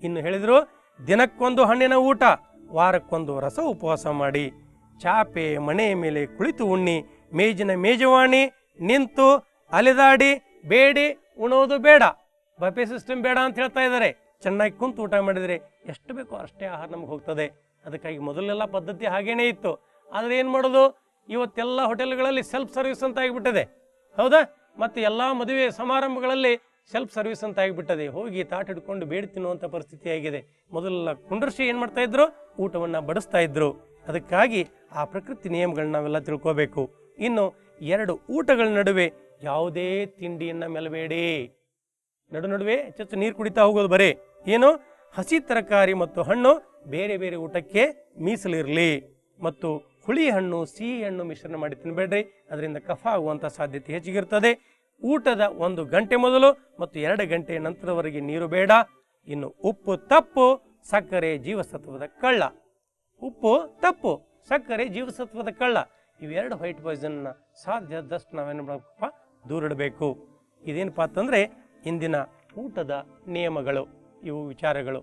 ಇನ್ನು ಹೇಳಿದ್ರು, ದಿನಕ್ಕೊಂದು ಹಣ್ಣಿನ ಊಟ, ವಾರಕ್ಕೊಂದು ರಸ ಉಪವಾಸ ಮಾಡಿ, ಚಾಪೆ ಮನೆಯ ಮೇಲೆ ಕುಳಿತು ಉಣ್ಣಿ, ಮೇಜಿನ ಮೇಜವಾಣಿ ನಿಂತು ಅಲೆದಾಡಿ ಬೇಡಿ ಉಣೋದು ಬೇಡ, ಬಫೆ ಸಿಸ್ಟಮ್ ಬೇಡ ಅಂತ ಹೇಳ್ತಾ ಇದ್ದಾರೆ. ಚೆನ್ನಾಗಿ ಕುಂತು ಊಟ ಮಾಡಿದರೆ ಎಷ್ಟು ಬೇಕೋ ಅಷ್ಟೇ ಆಹಾರ ನಮ್ಗೆ ಹೋಗ್ತದೆ. ಅದಕ್ಕಾಗಿ ಮೊದಲೆಲ್ಲ ಪದ್ಧತಿ ಹಾಗೇನೇ ಇತ್ತು. ಆದರೆ ಏನು ಮಾಡೋದು, ಇವತ್ತೆಲ್ಲ ಹೋಟೆಲ್ಗಳಲ್ಲಿ ಸೆಲ್ಫ್ ಸರ್ವಿಸ್ ಅಂತ ಆಗಿಬಿಟ್ಟಿದೆ, ಹೌದಾ? ಮತ್ತು ಎಲ್ಲ ಮದುವೆ ಸಮಾರಂಭಗಳಲ್ಲಿ ಸೆಲ್ಫ್ ಸರ್ವಿಸ್ ಅಂತ ಆಗಿಬಿಟ್ಟದೆ. ಹೋಗಿ ತಾಟ್ ಹಿಡ್ಕೊಂಡು ಬೇಡಿ ತಿನ್ನುವಂಥ ಪರಿಸ್ಥಿತಿ ಆಗಿದೆ. ಮೊದಲೆಲ್ಲ ಕುಂಡ್ರಿಸಿ ಏನು ಮಾಡ್ತಾ ಇದ್ರು, ಊಟವನ್ನು ಬಡಿಸ್ತಾ ಇದ್ರು. ಅದಕ್ಕಾಗಿ ಆ ಪ್ರಕೃತಿ ನಿಯಮಗಳನ್ನ ನಾವೆಲ್ಲ ತಿಳ್ಕೋಬೇಕು. ಇನ್ನು 2 ಊಟಗಳ ನಡುವೆ ಯಾವುದೇ ತಿಂಡಿಯನ್ನು ಮೆಲಬೇಡಿ. ನಡುವೆ ಹೆಚ್ಚು ನೀರು ಕುಡಿತಾ ಹೋಗೋದು ಬರೀ. ಏನು? ಹಸಿ ತರಕಾರಿ ಮತ್ತು ಹಣ್ಣು ಬೇರೆ ಬೇರೆ ಊಟಕ್ಕೆ ಮೀಸಲಿರಲಿ. ಮತ್ತು ಹುಳಿ ಹಣ್ಣು ಸಿಹಿ ಹಣ್ಣು ಮಿಶ್ರಣ ಮಾಡಿ ತಿನ್ನಬೇಡ್ರಿ, ಅದರಿಂದ ಕಫ ಆಗುವಂಥ ಸಾಧ್ಯತೆ ಹೆಚ್ಚಿಗಿರ್ತದೆ. ಊಟದ 1 ಗಂಟೆ ಮೊದಲು ಮತ್ತು 2 ಗಂಟೆ ನಂತರವರೆಗೆ ನೀರು ಬೇಡ. ಇನ್ನು ಉಪ್ಪು ತಪ್ಪು, ಸಕ್ಕರೆ ಜೀವಸತ್ವದ ಕಳ್ಳ. ಉಪ್ಪು ತಪ್ಪು, ಸಕ್ಕರೆ ಜೀವಸತ್ವದ ಕಳ್ಳ, ಇವೆರಡು ವೈಟ್ ಪಾಯ್ಸನ್ನ ಸಾಧ್ಯದಷ್ಟು ನಾವೇನು ಮಾಡಬೇಕಪ್ಪ, ದೂರಿಡಬೇಕು. ಇದೇನಪ್ಪ ಅಂತಂದರೆ ಇಂದಿನ ಊಟದ ನಿಯಮಗಳು, ಇವು ವಿಚಾರಗಳು.